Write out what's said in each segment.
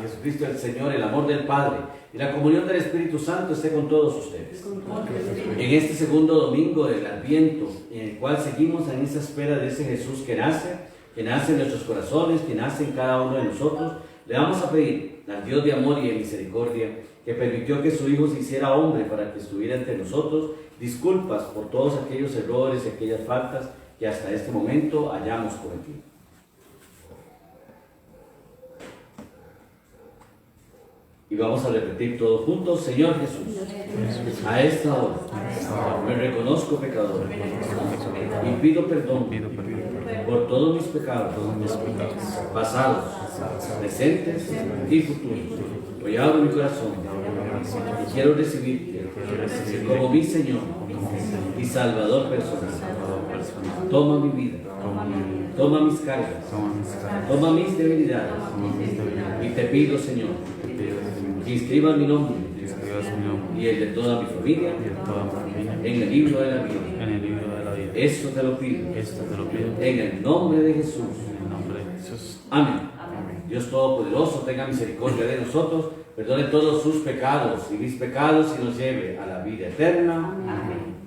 Jesucristo el Señor, el amor del Padre y la comunión del Espíritu Santo esté con todos ustedes. En este segundo domingo del Adviento, en el cual seguimos en esa espera de ese Jesús que nace en nuestros corazones, que nace en cada uno de nosotros, le vamos a pedir al Dios de amor y de misericordia, que permitió que su Hijo se hiciera hombre para que estuviera entre nosotros, disculpas por todos aquellos errores y aquellas faltas que hasta este momento hayamos cometido. Y vamos a repetir todos juntos: Señor Jesús, a esta hora me reconozco pecador y pido perdón por todos mis pecados, pasados, presentes y futuros. Hoy abro mi corazón y quiero recibirte como mi Señor y Salvador personal. Toma mi vida, toma mis cargas, toma mis debilidades, y te pido, Señor, que inscribas mi nombre y el de toda mi familia en el libro de la vida. Esto te lo pido en el nombre de Jesús. Amén. Dios Todopoderoso tenga misericordia de nosotros, perdone todos sus pecados y mis pecados y nos lleve a la vida eterna. Amén.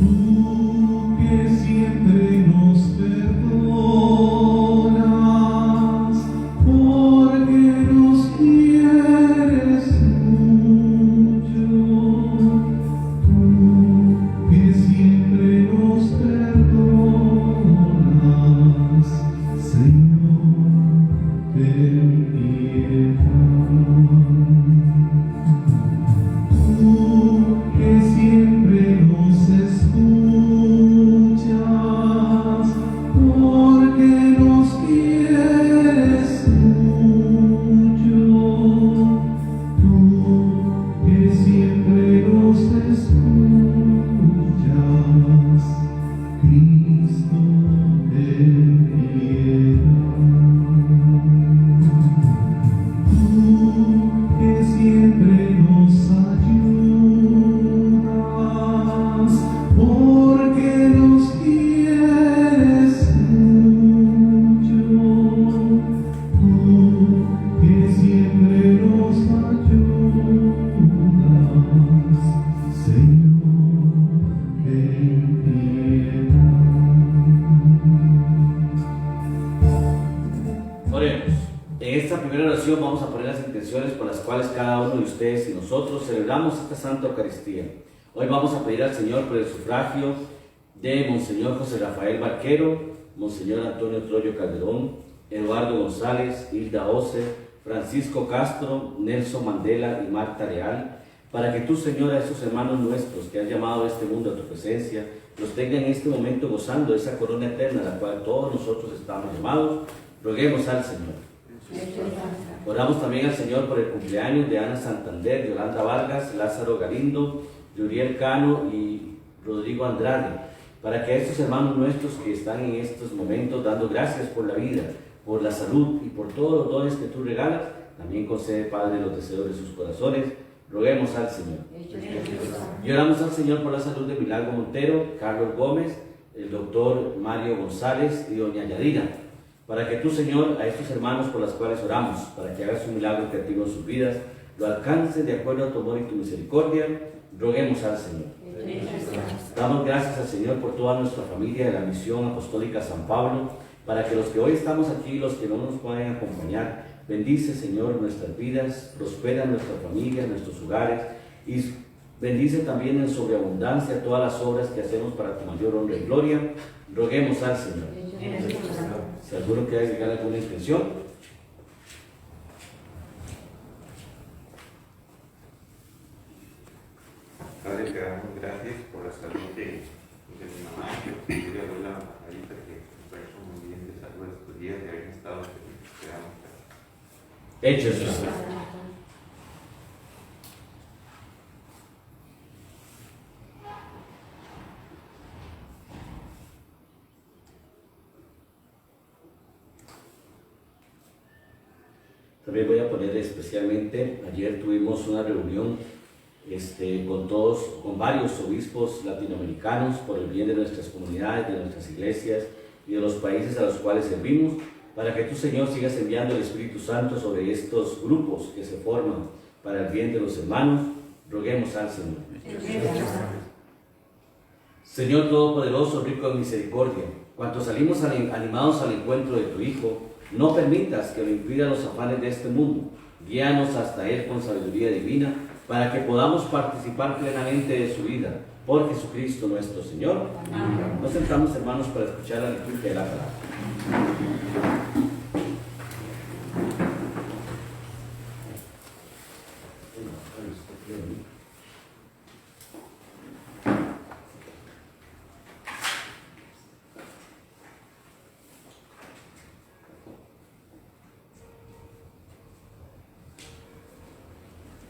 Tú que siempre nos perdonas, porque nos quieres mucho. Tú que siempre nos perdonas, Señor, ten piedad. Tú que siempre nos escuchas, porque nos quieres mucho. Tú que siempre nos escuchas, Cristo, ten piedad. Tú que siempre nos ayudas, porque nos quieres mucho. Tú que siempre nos ayudas, Señor, ten piedad. Oremos. En esta primera oración vamos a poner las intenciones por las cuales cada uno de ustedes y nosotros celebramos esta Santa Eucaristía. Hoy vamos a pedir al Señor por el sufragio de Monseñor José Rafael Barquero, Monseñor Antonio Troyo Calderón, Eduardo González, Hilda Oce, Francisco Castro, Nelson Mandela y Marta Leal, para que tú, Señor, a estos hermanos nuestros que has llamado a este mundo a tu presencia, los tenga en este momento gozando de esa corona eterna a la cual todos nosotros estamos llamados. Roguemos al Señor. Oramos también al Señor por el cumpleaños de Ana Santander, Yolanda Vargas, Lázaro Galindo, Yuriel Cano y Rodrigo Andrade, para que estos hermanos nuestros que están en estos momentos dando gracias por la vida, por la salud y por todos los dones que tú regalas, también concede, Padre, los deseos de sus corazones. Roguemos al Señor. Y oramos al Señor por la salud de Milagro Montero, Carlos Gómez, el doctor Mario González y doña Yadira, para que tú, Señor, a estos hermanos por los cuales oramos, para que hagas un milagro creativo en sus vidas, lo alcances de acuerdo a tu amor y tu misericordia. Roguemos al Señor. Damos gracias al Señor por toda nuestra familia de la Misión Apostólica San Pablo, para que los que hoy estamos aquí y los que no nos pueden acompañar, bendice, Señor, nuestras vidas, prospera nuestra familia, nuestros hogares, y bendice también en sobreabundancia todas las obras que hacemos para tu mayor honra y gloria. Roguemos al Señor. Si alguno quiere llegar a alguna intención. Padre, te damos gracias por la salud de mi mamá, y de la abuela Margarita, que me hizo muy bien de salud estos días, de haber estado felices. Te damos gracias. Hecho, Señor. También voy a poner especialmente, ayer tuvimos una reunión con varios obispos latinoamericanos por el bien de nuestras comunidades, de nuestras iglesias y de los países a los cuales servimos, para que tú, Señor, sigas enviando el Espíritu Santo sobre estos grupos que se forman para el bien de los hermanos. Roguemos al Señor. Señor Todopoderoso, rico en misericordia, cuanto salimos animados al encuentro de tu Hijo, no permitas que lo impidan los afanes de este mundo. Guíanos hasta Él con sabiduría divina, para que podamos participar plenamente de su vida. Por Jesucristo nuestro Señor. Amén. Nos sentamos, hermanos, para escuchar la liturgia de la palabra.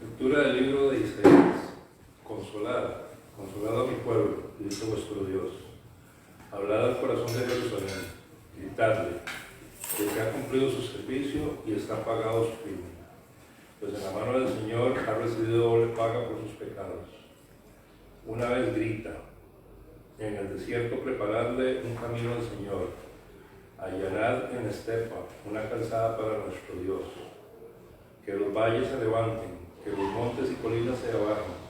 Lectura del libro de Isaías. Consolad a mi pueblo, dice vuestro Dios. Hablad al corazón de Jerusalén, gritadle, de que ha cumplido su servicio y está pagado su crimen. Pues en la mano del Señor ha recibido doble paga por sus pecados. Una vez grita, en el desierto preparadle un camino al Señor, allanad en estepa una calzada para nuestro Dios. Que los valles se levanten, que los montes y colinas se abajan,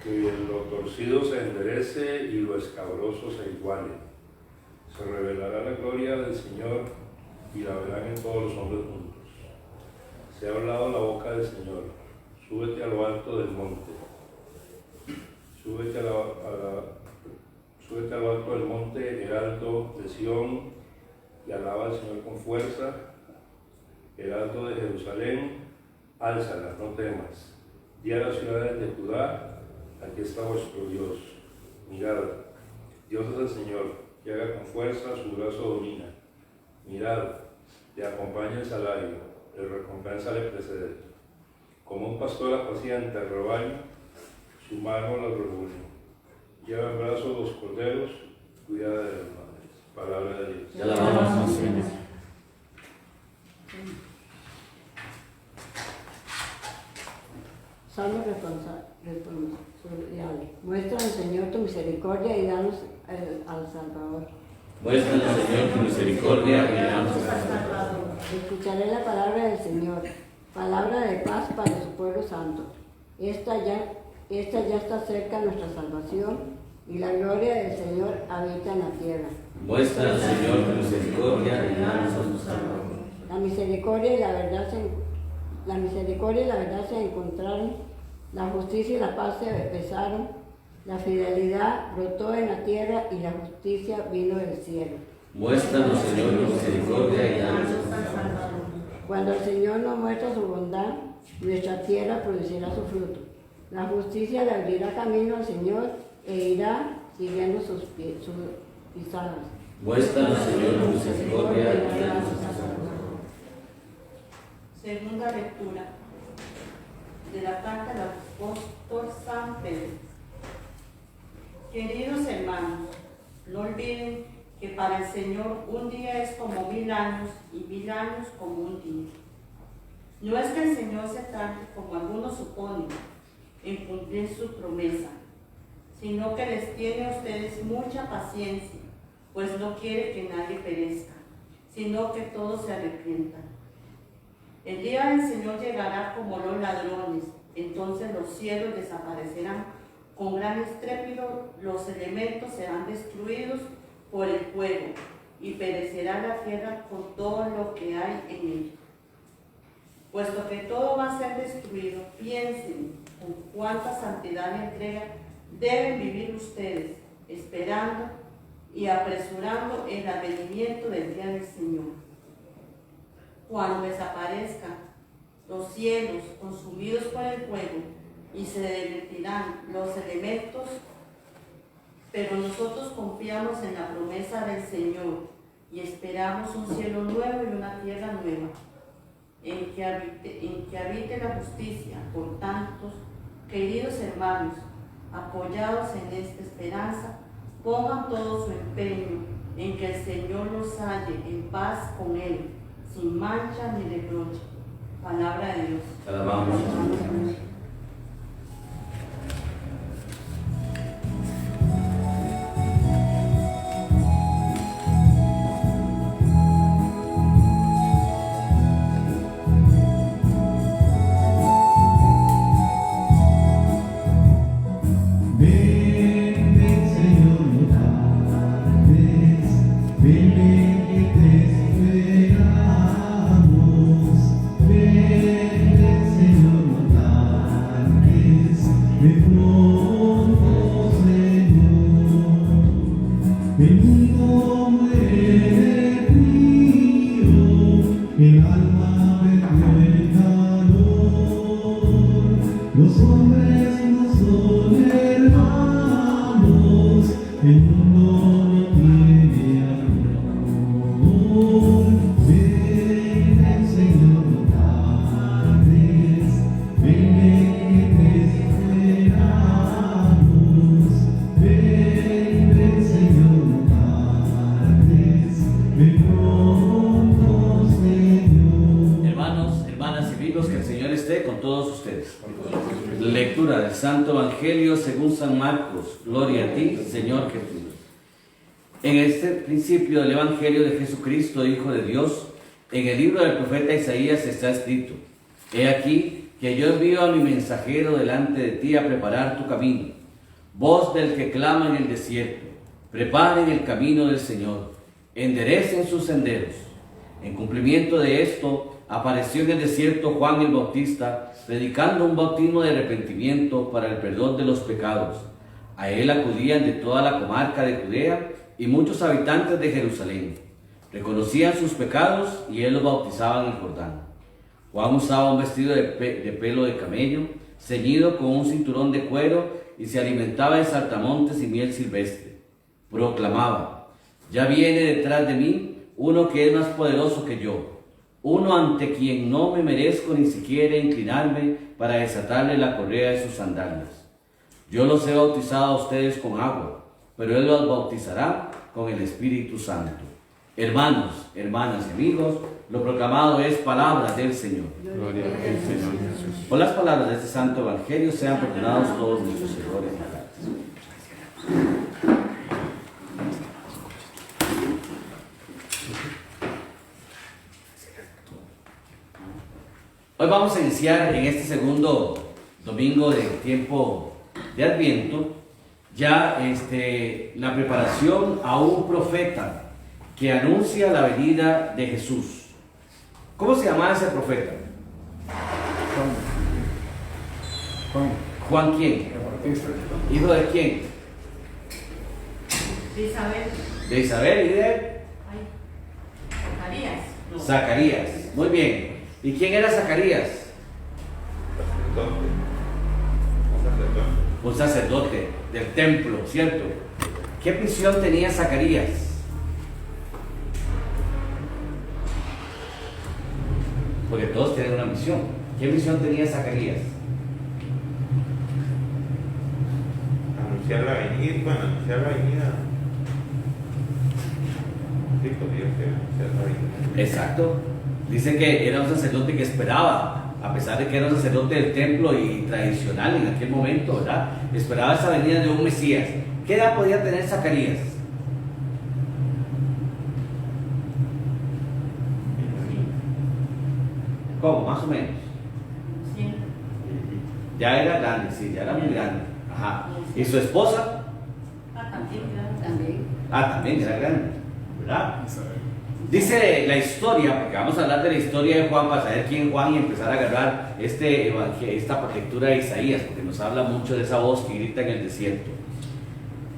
que lo torcido se enderece y lo escabroso se iguale. Se revelará la gloria del Señor y la verán en todos los hombres juntos. Se ha hablado la boca del Señor. Súbete a lo alto del monte. Súbete a lo alto del monte, heraldo de Sión, y alaba al Señor con fuerza. Heraldo de Jerusalén, álzala, no temas. Di a las ciudades de Judá, aquí está vuestro Dios. Mirad, Dios es el Señor, que haga con fuerza, su brazo domina. Mirad, le acompaña el salario, el recompensa le precede. Como un pastor apacienta el rebaño, su mano los reúne. Lleva en brazos los corderos, cuida de las madres. Palabra de Dios. Te alabamos, Señor. Salmo responsorial. Muéstranos, Señor, tu misericordia y danos al Salvador. Muéstranos, Señor, tu misericordia y danos al Salvador. Escucharé la palabra del Señor, palabra de paz para su pueblo santo. Esta ya está cerca nuestra salvación, y la gloria del Señor habita en la tierra. Muéstranos, Señor, tu misericordia y danos al Salvador. La misericordia y la verdad se encontraron, la justicia y la paz se besaron, la fidelidad brotó en la tierra y la justicia vino del cielo. Muéstranos, Señor, tu misericordia y danos al Salvador. Cuando el Señor nos muestra su bondad, nuestra tierra producirá su fruto. La justicia le abrirá camino al Señor e irá siguiendo sus pisadas. Muéstranos, Señor, tu misericordia y danos Segunda lectura de la carta del apóstol San Pedro. Queridos hermanos, no olviden que para el Señor un día es como 1000 años y 1000 años como un día. No es que el Señor se tarde, como algunos suponen, en cumplir su promesa, sino que les tiene a ustedes mucha paciencia, pues no quiere que nadie perezca, sino que todos se arrepientan. El día del Señor llegará como los ladrones, entonces los cielos desaparecerán con gran estrépito, los elementos serán destruidos por el fuego y perecerá la tierra con todo lo que hay en ella. Puesto que todo va a ser destruido, piensen con cuánta santidad y entrega deben vivir ustedes, esperando y apresurando el advenimiento del día del Señor. Cuando desaparezcan los cielos consumidos por el fuego y se derretirán los elementos, pero nosotros confiamos en la promesa del Señor y esperamos un cielo nuevo y una tierra nueva, en que habite la justicia. Por tanto, queridos hermanos, apoyados en esta esperanza, pongan todo su empeño en que el Señor los halle en paz con Él, sin mancha ni reproche. Palabra de Dios. Te alabamos. Ven, ven, Señor, no tardes, ven, ven, que te esperamos. Ven, ven, Señor, no tardes, ven pronto, Señor. El mundo muere frío, el alma perdió el calor. Los hombres no son hermanos, el mundo no tiene amor. Ven, Señor, no tardes, ven, que te esperamos. Ven, Señor, no tardes, ven pronto, Señor. Hermanos, hermanas y amigos, que el Señor esté con todos ustedes. Lectura del Santo Evangelio según San Marcos. Gloria a ti, Señor Jesús. En este principio del Evangelio de Jesucristo, Hijo de Dios, en el libro del profeta Isaías está escrito: He aquí que yo envío a mi mensajero delante de ti a preparar tu camino. Voz del que clama en el desierto: preparen el camino del Señor, enderecen sus senderos. En cumplimiento de esto, apareció en el desierto Juan el Bautista, predicando un bautismo de arrepentimiento para el perdón de los pecados. A él acudían de toda la comarca de Judea y muchos habitantes de Jerusalén. Reconocían sus pecados y él los bautizaba en el Jordán. Juan usaba un vestido de pelo de camello, ceñido con un cinturón de cuero, y se alimentaba de saltamontes y miel silvestre. Proclamaba: Ya viene detrás de mí uno que es más poderoso que yo, uno ante quien no me merezco ni siquiera inclinarme para desatarle la correa de sus sandalias. Yo los he bautizado a ustedes con agua, pero él los bautizará con el Espíritu Santo. Hermanos, hermanas y amigos, lo proclamado es palabra del Señor. Gloria a ti, Señor Jesús. Por las palabras de este santo evangelio sean perdonados todos nuestros errores y pecados. Hoy vamos a iniciar en este segundo domingo del tiempo de Adviento ya la preparación a un profeta que anuncia la venida de Jesús. ¿Cómo se llamaba ese profeta? Juan quién? ¿Hijo de quién? De Isabel. De Isabel y de Ay, Zacarías. No. Zacarías. Muy bien. ¿Y quién era Zacarías? Sacerdote. Un sacerdote. Un sacerdote del templo, ¿cierto? ¿Qué misión tenía Zacarías? Porque todos tienen una misión. ¿Qué misión tenía Zacarías? Anunciar la venida. Sí, pues Dios que anunciar la venida. Exacto. Dice que era un sacerdote que esperaba, a pesar de que era un sacerdote del templo y tradicional en aquel momento, ¿verdad? Esperaba esa venida de un Mesías. ¿Qué edad podía tener Zacarías? ¿Cómo? Más o menos. Sí. Ya era grande, sí, ya era muy grande. Ajá. ¿Y su esposa? También, claro. También. También era grande, ¿verdad? Dice la historia, porque vamos a hablar de la historia de Juan para saber quién es Juan y empezar a agarrar esta lectura de Isaías, porque nos habla mucho de esa voz que grita en el desierto.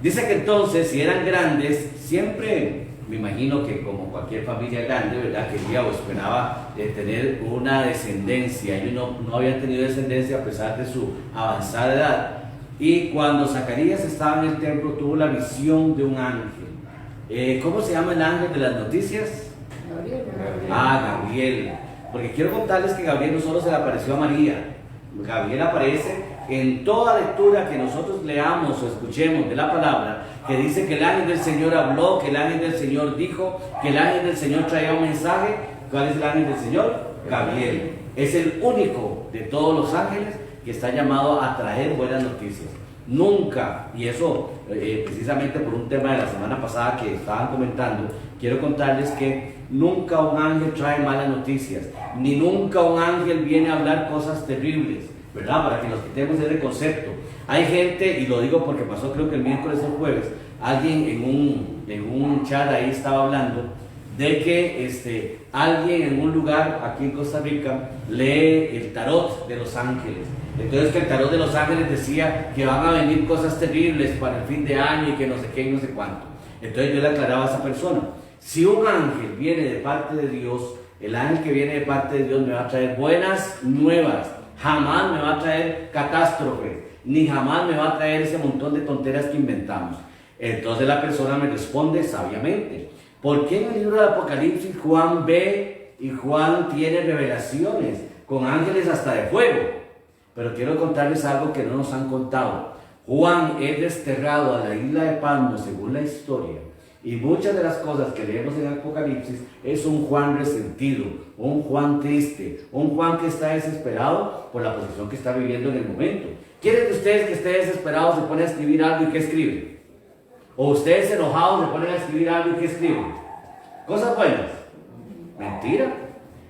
Dice que entonces, si eran grandes, siempre, me imagino que como cualquier familia grande, ¿verdad?, quería o esperaba tener una descendencia. Ellos no habían tenido descendencia a pesar de su avanzada edad. Y cuando Zacarías estaba en el templo, tuvo la visión de un ángel. ¿Cómo se llama el ángel de las noticias? Gabriel. Gabriel. Porque quiero contarles que Gabriel no solo se le apareció a María. Gabriel aparece en toda lectura que nosotros leamos o escuchemos de la palabra, que dice que el ángel del Señor habló, que el ángel del Señor dijo, que el ángel del Señor traía un mensaje. ¿Cuál es el ángel del Señor? Gabriel. Es el único de todos los ángeles que está llamado a traer buenas noticias. Nunca, y eso precisamente por un tema de la semana pasada que estaban comentando, quiero contarles que nunca un ángel trae malas noticias, ni nunca un ángel viene a hablar cosas terribles, ¿verdad? Para que nos quitemos ese concepto. Hay gente, y lo digo porque pasó creo que el miércoles o el jueves, alguien en un chat ahí estaba hablando de que alguien en un lugar aquí en Costa Rica lee el tarot de los ángeles. Entonces que el tarot de los ángeles decía que van a venir cosas terribles para el fin de año y que no sé qué y no sé cuánto. Entonces yo le aclaraba a esa persona, si un ángel viene de parte de Dios, el ángel que viene de parte de Dios me va a traer buenas nuevas, jamás me va a traer catástrofes, ni jamás me va a traer ese montón de tonteras que inventamos. Entonces la persona me responde sabiamente, ¿por qué en el libro del Apocalipsis Juan ve y Juan tiene revelaciones con ángeles hasta de fuego? Pero quiero contarles algo que no nos han contado. Juan es desterrado a la isla de Patmos según la historia. Y muchas de las cosas que leemos en el Apocalipsis es un Juan resentido, un Juan triste, un Juan que está desesperado por la posición que está viviendo en el momento. ¿Quieren de ustedes que esté desesperado se pone a escribir algo y qué escribe? ¿O ustedes enojados se ponen a escribir algo y qué escriben? Cosas buenas. Mentira.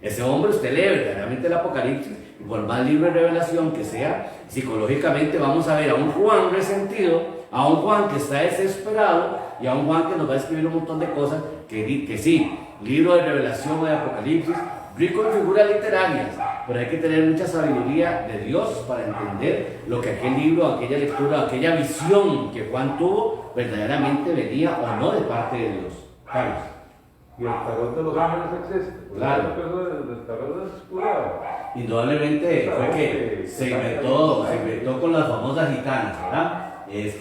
Ese hombre, usted lee verdaderamente el Apocalipsis, y por más libre revelación que sea, psicológicamente vamos a ver a un Juan resentido, a un Juan que está desesperado y a un Juan que nos va a escribir un montón de cosas que sí, libro de revelación o de Apocalipsis, rico en figuras literarias, pero hay que tener mucha sabiduría de Dios para entender lo que aquel libro, aquella lectura, aquella visión que Juan tuvo, verdaderamente venía o no de parte de Dios. Carlos. ¿Y el tarot de los ángeles existe? Claro. El tarot es pura. Indudablemente fue que se inventó con las famosas gitanas, ¿verdad?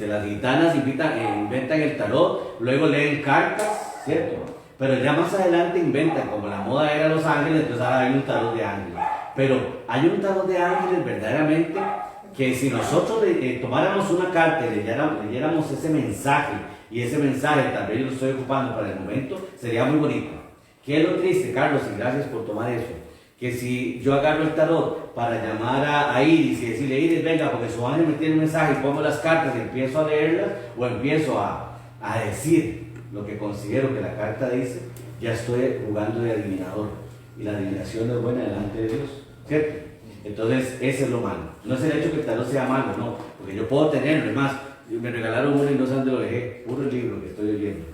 Las gitanas inventan el tarot, luego leen cartas, ¿cierto? Pero ya más adelante inventan, como la moda era Los Ángeles, entonces ahora hay un tarot de ángeles. Pero hay un tarot de ángeles verdaderamente que si nosotros tomáramos una carta y leyéramos ese mensaje, y ese mensaje tal vez yo lo estoy ocupando para el momento, sería muy bonito. ¿Qué es lo triste, Carlos? Y gracias por tomar eso. Que si yo agarro el tarot para llamar a Iris y decirle, Iris, venga, porque su ángel me tiene un mensaje y pongo las cartas y empiezo a leerlas o empiezo a decir lo que considero que la carta dice, ya estoy jugando de adivinador. Y la adivinación no es buena delante de Dios, ¿cierto? Entonces, ese es lo malo. No es el hecho que el tarot sea malo, no, porque yo puedo tenerlo, además, me regalaron uno y no sé dónde lo dejé, puro libro que estoy leyendo.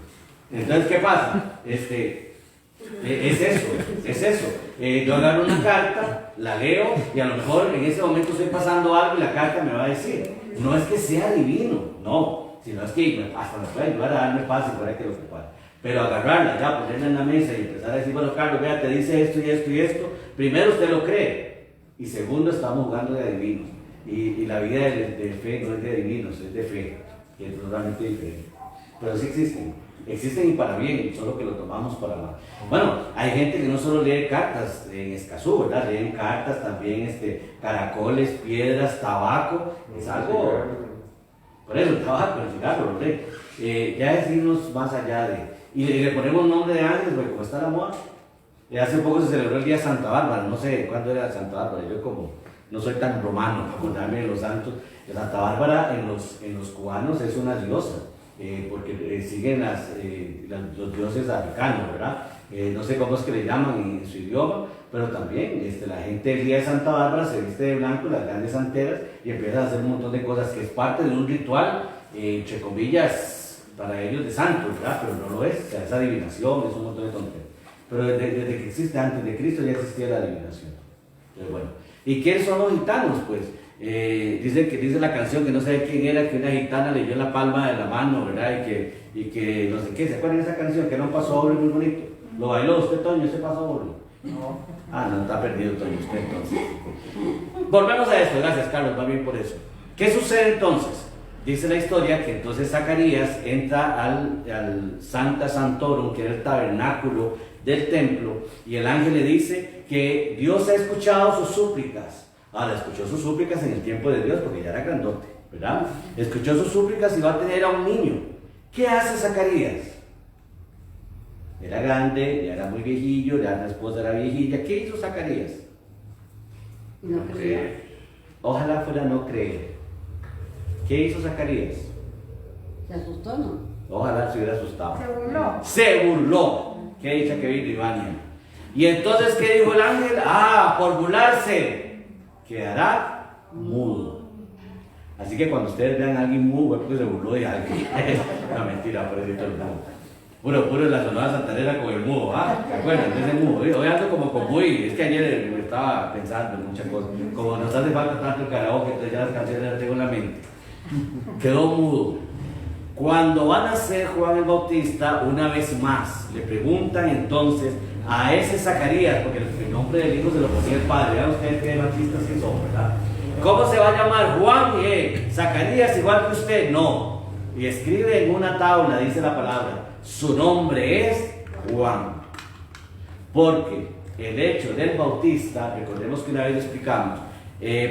Entonces, ¿qué pasa? Es eso. Yo agarro una carta, la leo y a lo mejor en ese momento estoy pasando algo y la carta me va a decir. No es que sea divino, no, sino es que hasta me puede ayudar a darme paz y fuera que lo separe. Pero agarrarla, ya, ponerla en la mesa y empezar a decir, bueno, Carlos, vea, te dice esto y esto y esto, primero usted lo cree, y segundo, estamos jugando de adivinos. Y la vida de fe no es de adivinos, es de fe, que es totalmente diferente. Pero sí existen y para bien, solo que lo tomamos para mal. Bueno, hay gente que no solo lee cartas en Escazú, ¿verdad? Leen cartas también, caracoles, piedras, tabaco, es algo, por eso, el tabaco, el cigarro, lo lee. Ya es irnos más allá y le ponemos nombre de ángeles, porque como está la moda. Hace poco se celebró el día de Santa Bárbara, no sé cuándo era Santa Bárbara, yo como no soy tan romano para acordarme de los santos. Santa Bárbara en los cubanos es una diosa, porque siguen los dioses africanos, ¿verdad? No sé cómo es que le llaman en su idioma, pero también la gente el día de Santa Bárbara se viste de blanco, las grandes santeras, y empiezan a hacer un montón de cosas que es parte de un ritual, entre comillas, para ellos de santos, ¿verdad? Pero no lo es, o sea, es adivinación, es un montón de tonterías. Pero desde que existe, antes de Cristo ya existía la adivinación. Entonces, bueno. ¿Y quiénes son los gitanos? Pues dice la canción que no sé quién era, que una gitana le dio la palma de la mano, ¿verdad? Y que no sé qué, ¿se acuerdan de esa canción? Que era un paso doble muy bonito. ¿Lo bailó usted, Toño, ese paso doble? No. Ah, no, está perdido, Toño, usted entonces. Volvemos a esto, gracias Carlos, va bien por eso. ¿Qué sucede entonces? Dice la historia que entonces Zacarías entra al Sancta Sanctorum, que era el tabernáculo del templo, y el ángel le dice que Dios ha escuchado sus súplicas. Ahora, escuchó sus súplicas en el tiempo de Dios, porque ya era grandote, ¿verdad? Escuchó sus súplicas y va a tener a un niño. ¿Qué hace Zacarías? Era grande, ya era muy viejillo, ya la esposa era viejilla. ¿Qué hizo Zacarías? No creía. Ojalá fuera no creer. ¿Qué hizo Zacarías? Se asustó, ¿no? Ojalá se hubiera asustado. Se burló. Se burló. ¿Qué dice que vino Ivania? Y entonces, ¿qué dijo el ángel? Por burlarse, quedará mudo. Así que cuando ustedes vean a alguien mudo, es porque se burló de alguien. No, mentira, por decir todo el mundo. Puro en la Sonora Santanera con el mudo, ¿ah? ¿Se acuerdan de ese mudo? Hoy ando como con muy, es que ayer me estaba pensando en muchas cosas. Como nos hace falta tanto el karaoke, entonces ya las canciones las tengo en la mente. Quedó mudo. Cuando va a nacer Juan el Bautista, una vez más, le preguntan entonces a ese Zacarías, porque el nombre del hijo se lo ponía el padre, vean ustedes qué bautistas que son, ¿verdad? ¿Cómo se va a llamar? Juan, Zacarías igual que usted, no. Y escribe en una tabla, dice la palabra, su nombre es Juan. Porque el hecho del bautista, recordemos que una vez lo explicamos,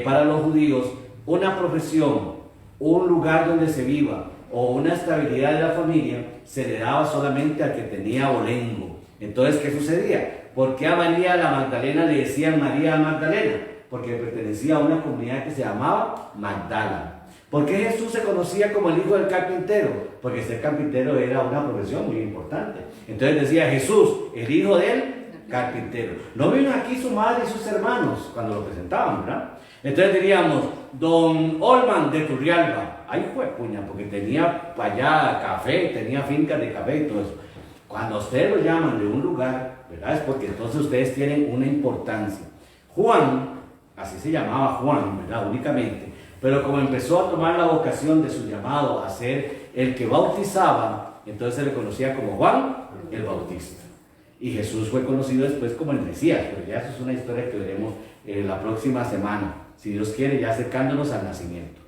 para los judíos, una profesión, un lugar donde se viva, o una estabilidad de la familia se le daba solamente al que tenía abolengo. Entonces, ¿qué sucedía? ¿Por qué a María la Magdalena le decían María Magdalena? Porque pertenecía a una comunidad que se llamaba Magdala. ¿Por qué Jesús se conocía como el hijo del carpintero? Porque ser carpintero era una profesión muy importante. Entonces decía Jesús, el hijo del carpintero. No vino aquí su madre y sus hermanos cuando lo presentaban, ¿verdad? Entonces diríamos, don Olman de Turrialba. Ay, puña, porque tenía para allá café, tenía fincas de café y todo eso. Cuando ustedes lo llaman de un lugar, ¿verdad? Es porque entonces ustedes tienen una importancia. Juan, así se llamaba Juan, ¿verdad? Únicamente. Pero como empezó a tomar la vocación de su llamado a ser el que bautizaba, entonces se le conocía como Juan el Bautista. Y Jesús fue conocido después como el Mesías, pero ya eso es una historia que veremos la próxima semana, si Dios quiere, ya acercándonos al nacimiento.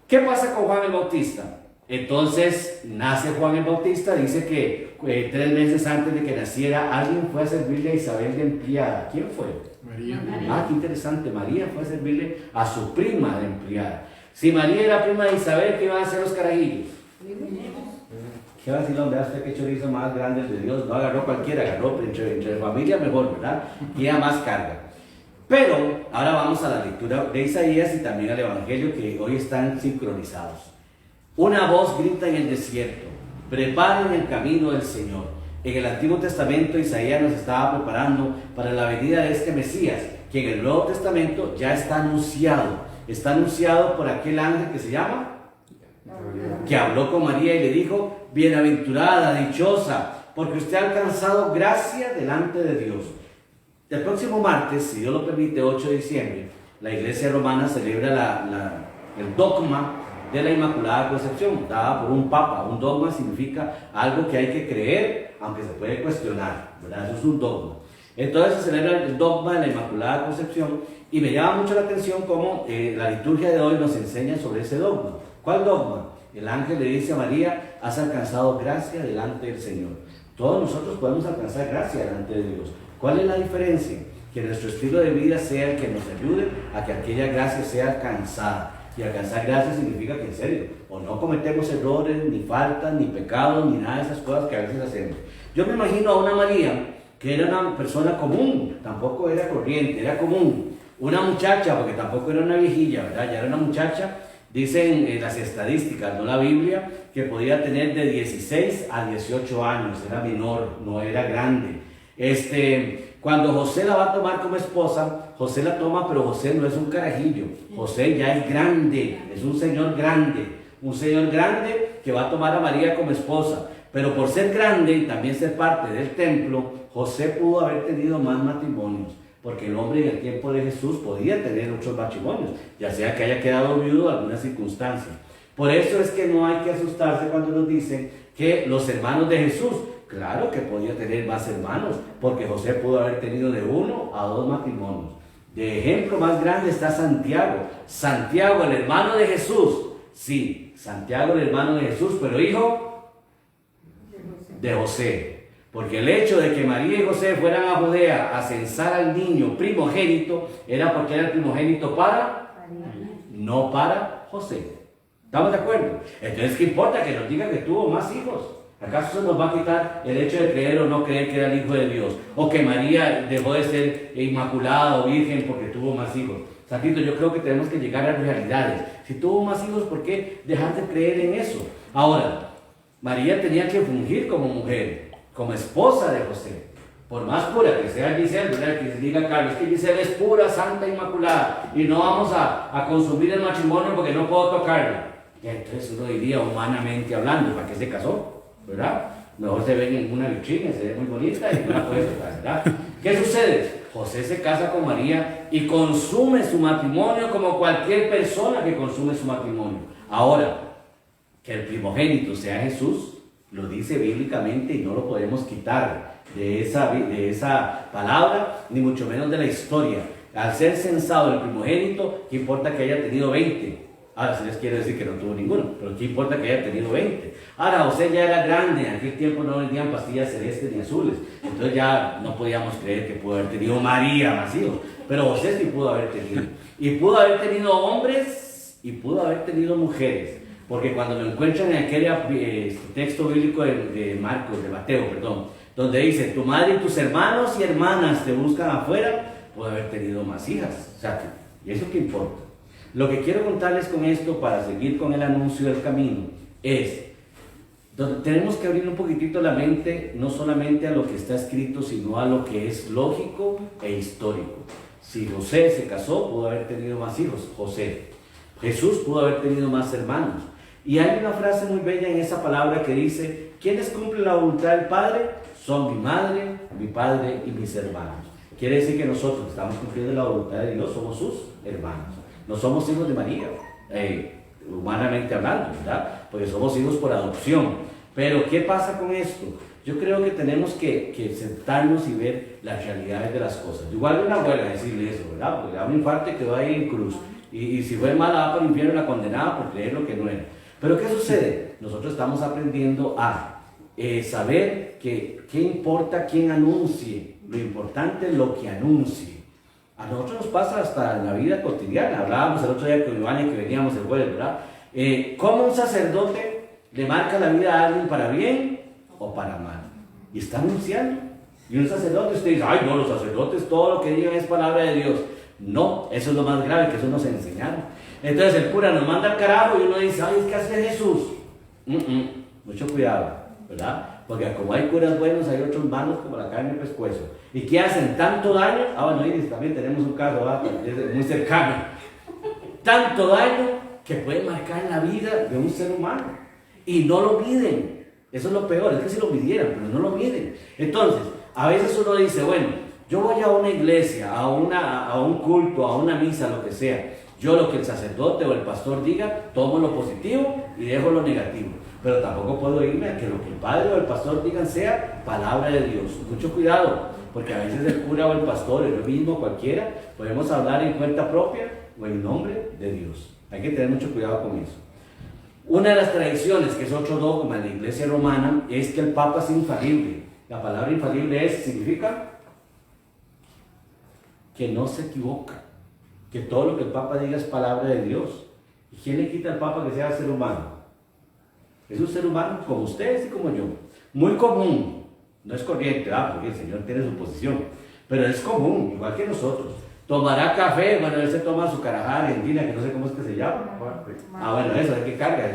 ¿Qué pasa con Juan el Bautista? Entonces nace Juan el Bautista, dice que 3 meses antes de que naciera alguien fue a servirle a Isabel de empleada. ¿Quién fue? María. Qué interesante, María fue a servirle a su prima de empleada. Si María era prima de Isabel, ¿qué iban a hacer los carajillos? ¿Qué va a decir, hombre? Usted qué chorizo más grande de Dios, no agarró cualquiera, agarró entre familia mejor, ¿verdad? Y era más carga. Pero ahora vamos a la lectura de Isaías y también al Evangelio, que hoy están sincronizados. Una voz grita en el desierto, preparen el camino del Señor. En el Antiguo Testamento Isaías nos estaba preparando para la venida de este Mesías, que en el Nuevo Testamento ya está anunciado por aquel ángel que se llama, que habló con María y le dijo, bienaventurada, dichosa, porque usted ha alcanzado gracia delante de Dios. El próximo martes, si Dios lo permite, 8 de diciembre, la Iglesia Romana celebra el dogma de la Inmaculada Concepción, dada por un papa. Un dogma significa algo que hay que creer, aunque se puede cuestionar, ¿verdad? Eso es un dogma. Entonces se celebra el dogma de la Inmaculada Concepción y me llama mucho la atención cómo la liturgia de hoy nos enseña sobre ese dogma. ¿Cuál dogma? El ángel le dice a María: has alcanzado gracia delante del Señor. Todos nosotros podemos alcanzar gracia delante de Dios. ¿Cuál es la diferencia? Que nuestro estilo de vida sea el que nos ayude a que aquella gracia sea alcanzada. Y alcanzar gracia significa que en serio, o no cometemos errores, ni faltas, ni pecados, ni nada de esas cosas que a veces hacemos. Yo me imagino a una María que era una persona común, tampoco era corriente, era común. Una muchacha, porque tampoco era una viejilla, ¿verdad? Ya era una muchacha. Dicen las estadísticas, no la Biblia, que podía tener de 16 a 18 años, era menor, no era grande. Cuando José la va a tomar como esposa, José la toma, pero José no es un carajillo, José ya es grande, es un señor grande que va a tomar a María como esposa. Pero por ser grande y también ser parte del templo, José pudo haber tenido más matrimonios. Porque el hombre en el tiempo de Jesús podía tener muchos matrimonios, ya sea que haya quedado viudo en alguna circunstancia. Por eso es que no hay que asustarse cuando nos dicen que los hermanos de Jesús, claro que podía tener más hermanos, porque José pudo haber tenido de 1 a 2 matrimonios. De ejemplo más grande está Santiago. Santiago, el hermano de Jesús. Sí, Santiago, el hermano de Jesús, pero hijo de José. Porque el hecho de que María y José fueran a Judea a censar al niño primogénito era porque era el primogénito para, no para José. ¿Estamos de acuerdo? Entonces, ¿qué importa que nos diga que tuvo más hijos? ¿Acaso eso nos va a quitar el hecho de creer o no creer que era el hijo de Dios? O que María dejó de ser inmaculada o virgen porque tuvo más hijos. Santito, yo creo que tenemos que llegar a realidades. Si tuvo más hijos, ¿por qué dejar de creer en eso? Ahora, María tenía que fungir como mujer, como esposa de José, por más pura que sea Giselle, ¿verdad? Que se diga Carlos, que Giselle es pura, santa, inmaculada, y no vamos a consumir el matrimonio porque no puedo tocarla. Y entonces uno diría, humanamente hablando, ¿para qué se casó? ¿Verdad? Mejor se ve en una vitrina, se ve muy bonita y no la puede tocar, ¿verdad? ¿Qué sucede? José se casa con María y consume su matrimonio como cualquier persona que consume su matrimonio. Ahora, que el primogénito sea Jesús, lo dice bíblicamente y no lo podemos quitar de esa palabra, ni mucho menos de la historia. Al ser censado el primogénito, ¿qué importa que haya tenido 20? Ahora, si les quiero decir que no tuvo ninguno, pero ¿qué importa que haya tenido 20? Ahora, José ya era grande, en aquel tiempo no vendían pastillas celestes ni azules, entonces ya no podíamos creer que pudo haber tenido María más hijos, pero José sí pudo haber tenido. Y pudo haber tenido hombres y pudo haber tenido mujeres. Porque cuando lo encuentran en aquel texto bíblico de Marcos, de Mateo, perdón, donde dice, tu madre y tus hermanos y hermanas te buscan afuera, puede haber tenido más hijas. O sea, ¿y eso qué importa? Lo que quiero contarles con esto, para seguir con el anuncio del camino, es, donde tenemos que abrir un poquitito la mente, no solamente a lo que está escrito, sino a lo que es lógico e histórico. Si José se casó, pudo haber tenido más hijos, José. Jesús pudo haber tenido más hermanos. Y hay una frase muy bella en esa palabra que dice, ¿quiénes cumplen la voluntad del Padre? Son mi madre, mi padre y mis hermanos. Quiere decir que nosotros estamos cumpliendo la voluntad de Dios, somos sus hermanos. No somos hijos de María, humanamente hablando, ¿verdad? Porque somos hijos por adopción. Pero ¿qué pasa con esto? Yo creo que tenemos que sentarnos y ver las realidades de las cosas. Igual de una abuela decirle eso, ¿verdad? Porque da un infarto y quedó ahí en cruz. Y si fue mala, va para el infierno, la condenada por creer lo que no era. Pero ¿qué sucede? Nosotros estamos aprendiendo a saber que qué importa quién anuncie. Lo importante es lo que anuncie. A nosotros nos pasa hasta en la vida cotidiana. Hablábamos el otro día con Iván, que veníamos el jueves, ¿verdad? ¿Cómo un sacerdote le marca la vida a alguien para bien o para mal? Y está anunciando. Y un sacerdote, usted dice, ay no, los sacerdotes todo lo que digan es palabra de Dios. No, eso es lo más grave, que eso nos enseñaron. Entonces el cura nos manda al carajo y uno dice, ay, ¿qué hace Jesús? Mucho cuidado, ¿verdad? Porque como hay curas buenos, hay otros malos como la carne de pescuezo. ¿Y qué hacen? ¿Tanto daño? Bueno, Iris, también tenemos un caso, ¿verdad? Muy cercano. Tanto daño que puede marcar la vida de un ser humano. Y no lo miden. Eso es lo peor, es que si lo midieran, pero no lo miden. Entonces, a veces uno dice, bueno, yo voy a una iglesia, a un culto, a una misa, lo que sea. Yo lo que el sacerdote o el pastor diga, tomo lo positivo y dejo lo negativo. Pero tampoco puedo irme a que lo que el padre o el pastor digan sea palabra de Dios. Mucho cuidado, porque a veces el cura o el pastor, el mismo, cualquiera, podemos hablar en cuenta propia o en nombre de Dios. Hay que tener mucho cuidado con eso. Una de las tradiciones, que es otro dogma de la Iglesia romana, es que el Papa es infalible. La palabra infalible significa que no se equivoca, que todo lo que el Papa diga es palabra de Dios. ¿Y quién le quita al Papa que sea ser humano? Es un ser humano como ustedes y como yo. Muy común, no es corriente, porque el Señor tiene su posición, pero es común, igual que nosotros. Tomará café, bueno, él se toma su carajada argentina, que no sé cómo es que se llama. Bueno, eso, ¿de qué carga?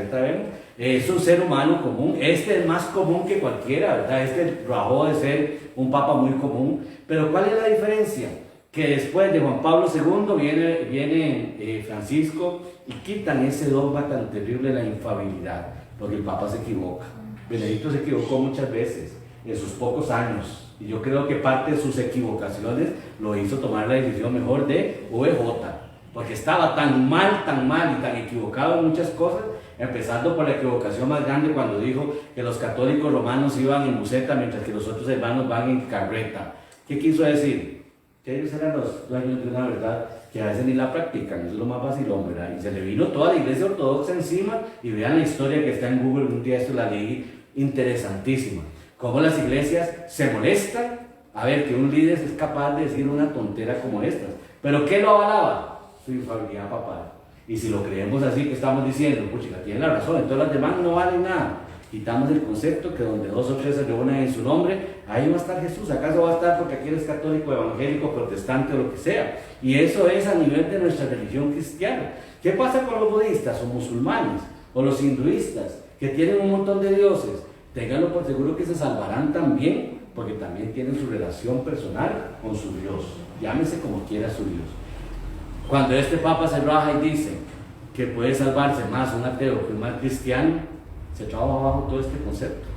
Es un ser humano común. Este es más común que cualquiera, ¿verdad? Este rajó de ser un papa muy común. Pero ¿cuál es la diferencia? Que después de Juan Pablo II viene Francisco y quitan ese dogma tan terrible de la infalibilidad, porque el papa se equivoca. Benedicto se equivocó muchas veces en sus pocos años. Y yo creo que parte de sus equivocaciones lo hizo tomar la decisión mejor de VJ, porque estaba tan mal y tan equivocado en muchas cosas, empezando por la equivocación más grande cuando dijo que los católicos romanos iban en buseta mientras que los otros hermanos van en carreta. ¿Qué quiso decir? Que ellos eran los dueños de una verdad que a veces ni la practican, eso es lo más vacilón, ¿verdad? Y se le vino toda la iglesia ortodoxa encima, y vean la historia que está en Google, un día esto la leí, interesantísima. Cómo las iglesias se molestan a ver que un líder es capaz de decir una tontera como estas. ¿Pero qué lo avalaba? Su infalibilidad papal. Y si lo creemos así que estamos diciendo, puchica, tiene la razón, entonces las demás no valen nada. Quitamos el concepto que donde 2 o 3 se reúnen en su nombre, ahí va a estar Jesús. ¿Acaso va a estar porque aquí eres católico, evangélico, protestante o lo que sea? Y eso es a nivel de nuestra religión cristiana. ¿Qué pasa con los budistas o musulmanes o los hinduistas que tienen un montón de dioses? Ténganlo por seguro que se salvarán también, porque también tienen su relación personal con su Dios. Llámese como quiera su Dios. Cuando este papa se raja y dice que puede salvarse más un ateo que un mal cristiano, se trabaja abajo todo este concepto.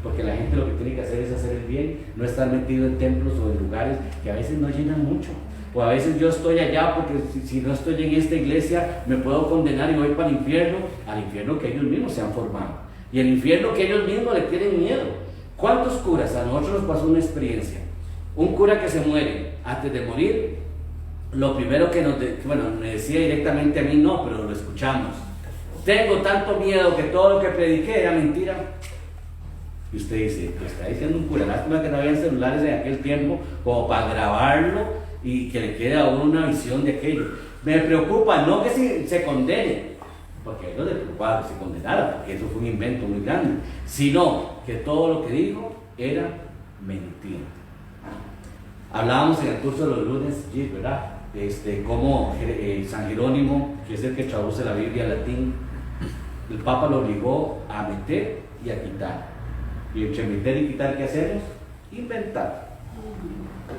Porque la gente lo que tiene que hacer es hacer el bien, no estar metido en templos o en lugares que a veces no llenan mucho. O a veces yo estoy allá porque si no estoy en esta iglesia me puedo condenar y voy para el infierno, al infierno que ellos mismos se han formado. Y el infierno que ellos mismos le tienen miedo. ¿Cuántos curas? A nosotros nos pasó una experiencia. Un cura que se muere, antes de morir, lo primero que me decía directamente a mí no, pero lo escuchamos. Tengo tanto miedo que todo lo que prediqué era mentira. Y usted dice, pues está diciendo un cura, lástima que no habían celulares en aquel tiempo como para grabarlo y que le quede a uno una visión de aquello. Me preocupa, no que se condene, porque a ellos les preocupaba que se condenara, porque eso fue un invento muy grande, sino que todo lo que dijo era mentira. Hablábamos en el curso de los lunes, ¿verdad? Cómo San Jerónimo, que es el que traduce la Biblia al latín, el Papa lo obligó a meter y a quitar. Y entre meter y quitar, ¿qué hacemos? Inventar.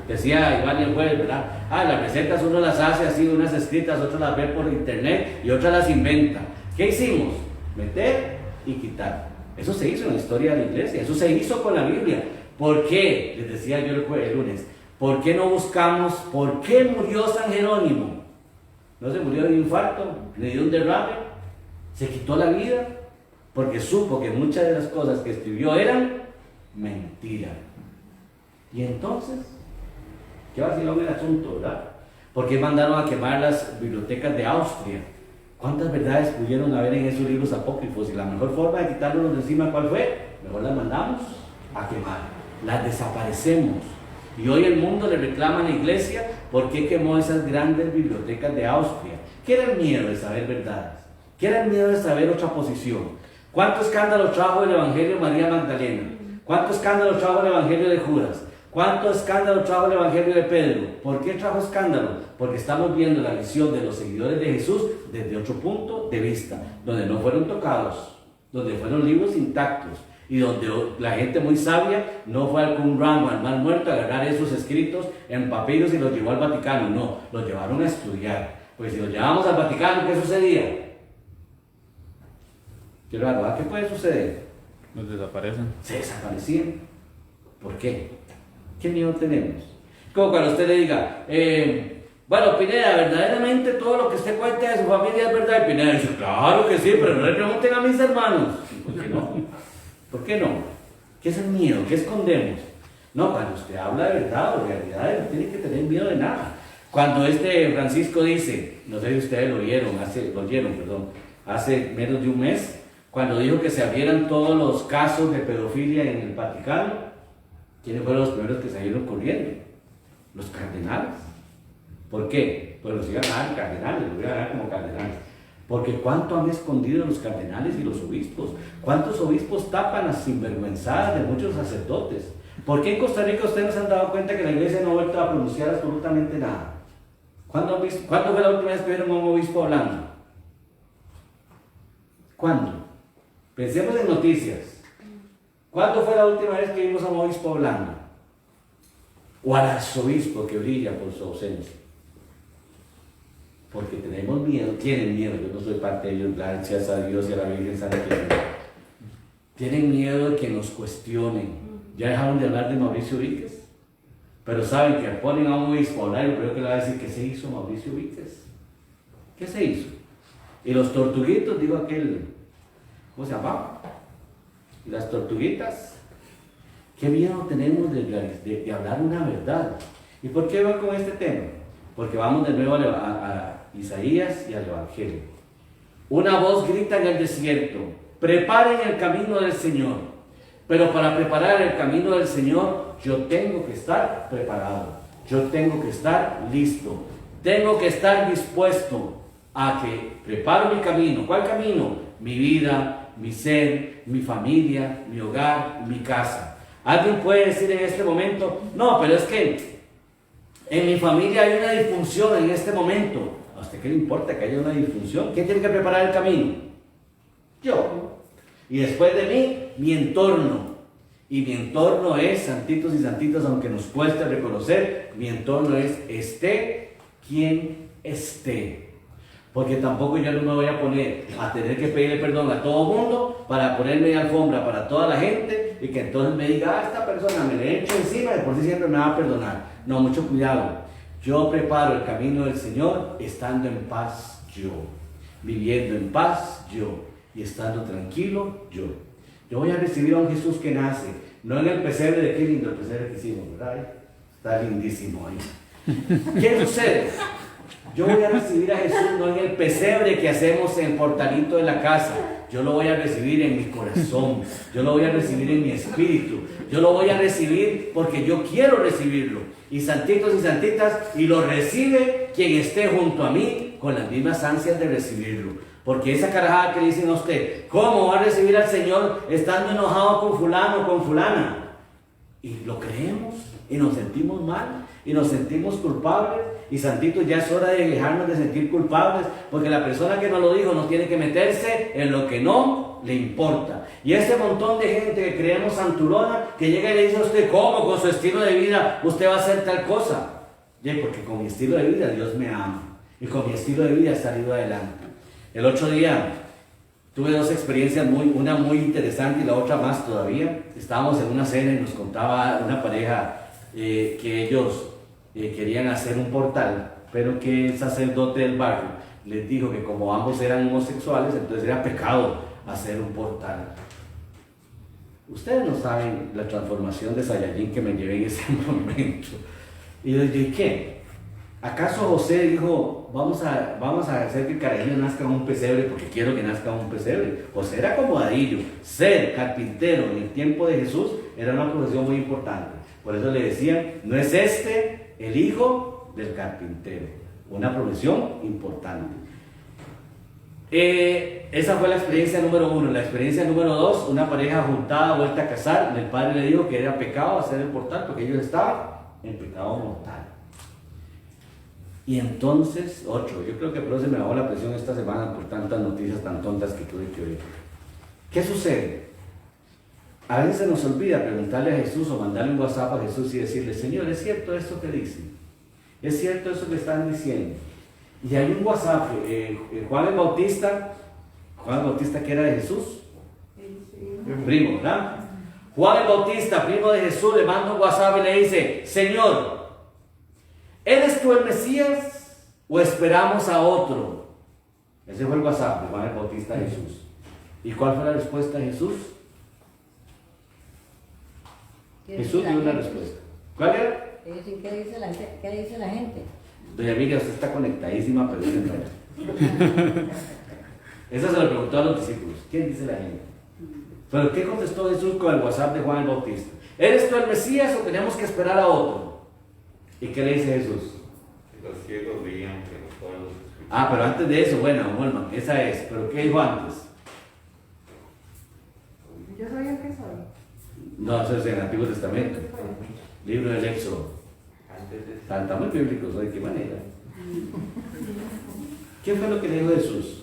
Decía Iván y el jueves, ¿verdad? Las recetas uno las hace así, unas escritas, otras las ve por internet y otras las inventa. ¿Qué hicimos? Meter y quitar. Eso se hizo en la historia de la iglesia, eso se hizo con la Biblia. ¿Por qué? Les decía yo el lunes. ¿Por qué no buscamos por qué murió San Jerónimo? ¿No se murió de un infarto? ¿Le dio un derrame? ¿Se quitó la vida? Porque supo que muchas de las cosas que escribió eran mentira. Y entonces, qué vacilón el asunto, ¿verdad? Porque mandaron a quemar las bibliotecas de Austria. ¿Cuántas verdades pudieron haber en esos libros apócrifos? Y la mejor forma de quitarlos de encima, ¿cuál fue? Mejor las mandamos a quemar. Las desaparecemos. Y hoy el mundo le reclama a la iglesia por qué quemó esas grandes bibliotecas de Austria. ¿Qué era el miedo de saber verdades? ¿Qué era el miedo de saber otra posición? ¿Cuánto escándalo trajo el Evangelio de María Magdalena? ¿Cuánto escándalo trajo el Evangelio de Judas? ¿Cuánto escándalo trajo el Evangelio de Pedro? ¿Por qué trajo escándalo? Porque estamos viendo la visión de los seguidores de Jesús desde otro punto de vista, donde no fueron tocados, donde fueron libros intactos y donde la gente muy sabia no fue al Qumran o al Mar Muerto a agarrar esos escritos en papiros y los llevó al Vaticano, no, los llevaron a estudiar. Pues si los llevamos al Vaticano, ¿qué sucedía? Qué raro, ¿qué puede suceder? Nos desaparecen. Se desaparecían. ¿Por qué? ¿Qué miedo tenemos? Como cuando usted le diga, Bueno, Pineda, ¿verdaderamente todo lo que usted cuenta de su familia es verdad? Y Pineda dice, claro que sí, pero no le pregunten a mis hermanos. ¿Por qué no? ¿Por qué no? ¿Qué es el miedo? ¿Qué escondemos? No, cuando usted habla de verdad o realidad, no tiene que tener miedo de nada. Cuando Francisco dice, no sé si ustedes lo oyeron, hace menos de un mes, cuando dijo que se abrieran todos los casos de pedofilia en el Vaticano, ¿quiénes fueron los primeros que salieron corriendo? Los cardenales. ¿Por qué? Pues los iban a dar cardenales, los iban a dar como cardenales. Porque ¿cuánto han escondido los cardenales y los obispos? ¿Cuántos obispos tapan las sinvergüenzadas de muchos sacerdotes? ¿Por qué en Costa Rica ustedes no se han dado cuenta que la iglesia no ha vuelto a pronunciar absolutamente nada? ¿Cuándo fue la última vez que vieron a un obispo hablando? ¿Cuándo? Pensemos en noticias. ¿Cuándo fue la última vez que vimos a un obispo hablando? O al arzobispo que brilla por su ausencia. Porque tenemos miedo, tienen miedo, yo no soy parte de ellos, gracias a Dios y a la Virgen Santísima. Tienen miedo de que nos cuestionen. Ya dejaron de hablar de Mauricio Víquez, pero saben que ponen a un obispo a hablar y lo primero que le va a decir, ¿qué se hizo Mauricio Víquez? ¿Qué se hizo? Y los tortuguitos, digo aquel, ¿cómo se llamaba? Y las tortuguitas, ¿qué miedo tenemos de hablar una verdad? ¿Y por qué voy con este tema? Porque vamos de nuevo a Isaías y al Evangelio. Una voz grita en el desierto, preparen el camino del Señor. Pero para preparar el camino del Señor, yo tengo que estar preparado, yo tengo que estar listo, tengo que estar dispuesto a que preparo mi camino. ¿Cuál camino? Mi vida, mi ser, mi familia, mi hogar, mi casa. Alguien puede decir en este momento, no, pero es que en mi familia hay una disfunción en este momento. ¿A usted qué le importa que haya una disfunción? ¿Quién tiene que preparar el camino? Yo. Y después de mí, mi entorno. Y mi entorno es, santitos y santitas, aunque nos cueste reconocer, mi entorno es esté quien esté. Porque tampoco yo no me voy a poner a tener que pedirle perdón a todo el mundo para ponerme de alfombra para toda la gente y que entonces me diga, esta persona me le echo encima y por si siempre me va a perdonar. No, mucho cuidado. Yo preparo el camino del Señor estando en paz yo, viviendo en paz yo y estando tranquilo yo. Yo voy a recibir a un Jesús que nace, no en el pesebre de qué lindo el pesebre que hicimos, ¿verdad? Está lindísimo ahí. ¿Qué sucede? Yo voy a recibir a Jesús no en el pesebre que hacemos en el portalito de la casa. Yo lo voy a recibir en mi corazón. Yo lo voy a recibir en mi espíritu. Yo lo voy a recibir porque yo quiero recibirlo. Y santitos y santitas, y lo recibe quien esté junto a mí con las mismas ansias de recibirlo. Porque esa carajada que le dicen a usted, ¿cómo va a recibir al Señor estando enojado con fulano o con fulana? Y lo creemos y nos sentimos mal y nos sentimos culpables. Y santitos, ya es hora de dejarnos de sentir culpables, porque la persona que nos lo dijo no tiene que meterse en lo que no le importa. Y ese montón de gente que creemos santurona, que llega y le dice a usted, ¿cómo? Con su estilo de vida usted va a hacer tal cosa. Y porque con mi estilo de vida Dios me ama, y con mi estilo de vida he salido adelante. El otro día tuve dos experiencias, una muy interesante y la otra más todavía. Estábamos en una cena y nos contaba una pareja que ellos querían hacer un portal, pero que el sacerdote del barrio les dijo que como ambos eran homosexuales, entonces era pecado hacer un portal. Ustedes no saben la transformación de Saiyajin que me llevé en ese momento. Y yo dije, ¿qué? ¿Acaso José dijo, vamos a hacer que el carajillo nazca en un pesebre porque quiero que nazca en un pesebre? José era acomodadillo. Ser carpintero en el tiempo de Jesús era una profesión muy importante. Por eso le decían, no es este el hijo del carpintero. Una profesión importante. Esa fue la experiencia número 1. La experiencia número 2, una pareja juntada, vuelta a casar. El padre le dijo que era pecado hacer el portal porque ellos estaban en pecado mortal. Y entonces, yo creo que por eso se me bajó la presión esta semana por tantas noticias tan tontas que tuve que oír. ¿Qué sucede? A veces se nos olvida preguntarle a Jesús o mandarle un WhatsApp a Jesús y decirle, Señor, ¿es cierto esto que dicen? ¿Es cierto eso que están diciendo? Y hay un WhatsApp, Juan el Bautista que era de Jesús, primo, ¿verdad? Juan el Bautista, primo de Jesús, le manda un WhatsApp y le dice, Señor, ¿eres tú el Mesías? ¿O esperamos a otro? Ese fue el WhatsApp de Juan el Bautista a Jesús. ¿Y cuál fue la respuesta de Jesús? Jesús dio una respuesta. ¿Cuál era? ¿Qué dice la gente? Doña Miriam, usted está conectadísima, pero no. Esa se lo preguntó a los discípulos. ¿Quién dice la gente? Pero ¿qué contestó Jesús con el WhatsApp de Juan el Bautista? ¿Eres tú el Mesías o tenemos que esperar a otro? ¿Y qué le dice Jesús? Los ciegos veían que los sordos escuchaban. Ah, pero antes de eso, bueno, Holman, esa es. ¿Pero qué dijo antes? Yo soy el que soy. No, eso es en el Antiguo Testamento. Libro del Éxodo. Antes de Está muy bíblicos, ¿de qué manera? ¿Qué fue lo que le dijo Jesús?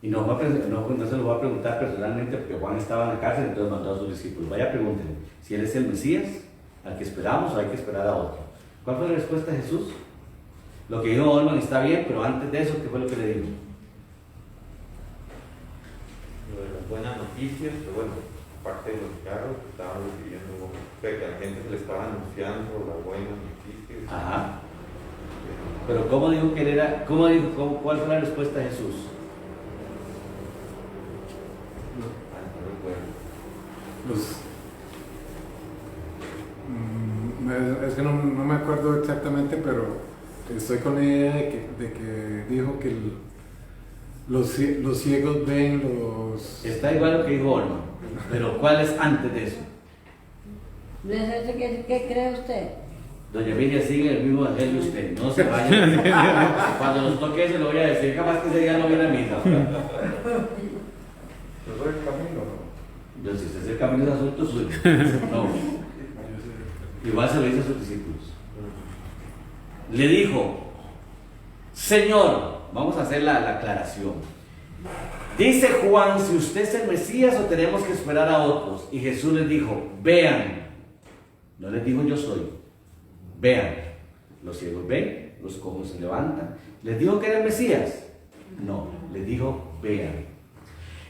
Y no se lo va a preguntar personalmente porque Juan estaba en la cárcel, entonces mandó a sus discípulos. Vaya, pregúntenle si él es el Mesías, al que esperamos, o hay que esperar a otro. ¿Cuál fue la respuesta de Jesús? Lo que dijo Olman está bien, pero antes de eso, ¿qué fue lo que le dijo? lo de las buenas noticias, pero bueno, parte de los carros que estaban recibiendo, que a la gente se le estaba anunciando las buenas noticias. Ajá. Pero ¿cómo dijo que él era? ¿Cuál fue la respuesta de Jesús? No recuerdo. Es que no me acuerdo exactamente, pero estoy con la idea de que dijo que los ciegos ven los... Está igual lo que dijo Olman, pero ¿cuál es antes de eso? ¿Qué cree usted? Doña Emilia sigue el mismo evangelio usted, no se vaya. Cuando nos toque se lo voy a decir, capaz que ese día no viene a misa. Yo soy el camino, ¿no? Yo, si usted es el camino es asunto suyo. No. Igual se lo dice a sus discípulos. Le dijo, Señor, vamos a hacer la aclaración. Dice Juan, si usted es el Mesías o tenemos que esperar a otros. Y Jesús les dijo, vean. No les dijo yo soy. Vean. Los ciegos ven, los cojos se levantan. ¿Les dijo que era el Mesías? No, les dijo, vean.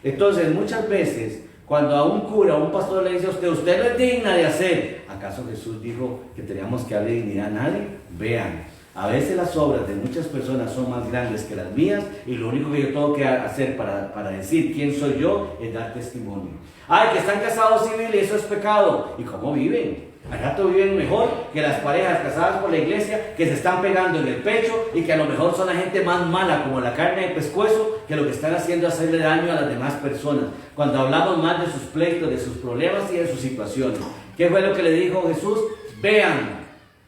Entonces, muchas veces, cuando a un cura, a un pastor le dice a usted no es digna de hacer, ¿acaso Jesús dijo que teníamos que darle dignidad a nadie? Vean, a veces las obras de muchas personas son más grandes que las mías y lo único que yo tengo que hacer para decir quién soy yo es dar testimonio. Ay, que están casados civiles, eso es pecado. ¿Y cómo viven? Al rato viven mejor que las parejas casadas por la iglesia que se están pegando en el pecho y que a lo mejor son la gente más mala como la carne de pescuezo, que lo que están haciendo es hacerle daño a las demás personas. Cuando hablamos más de sus pleitos, de sus problemas y de sus situaciones. ¿Qué fue lo que le dijo Jesús? Vean,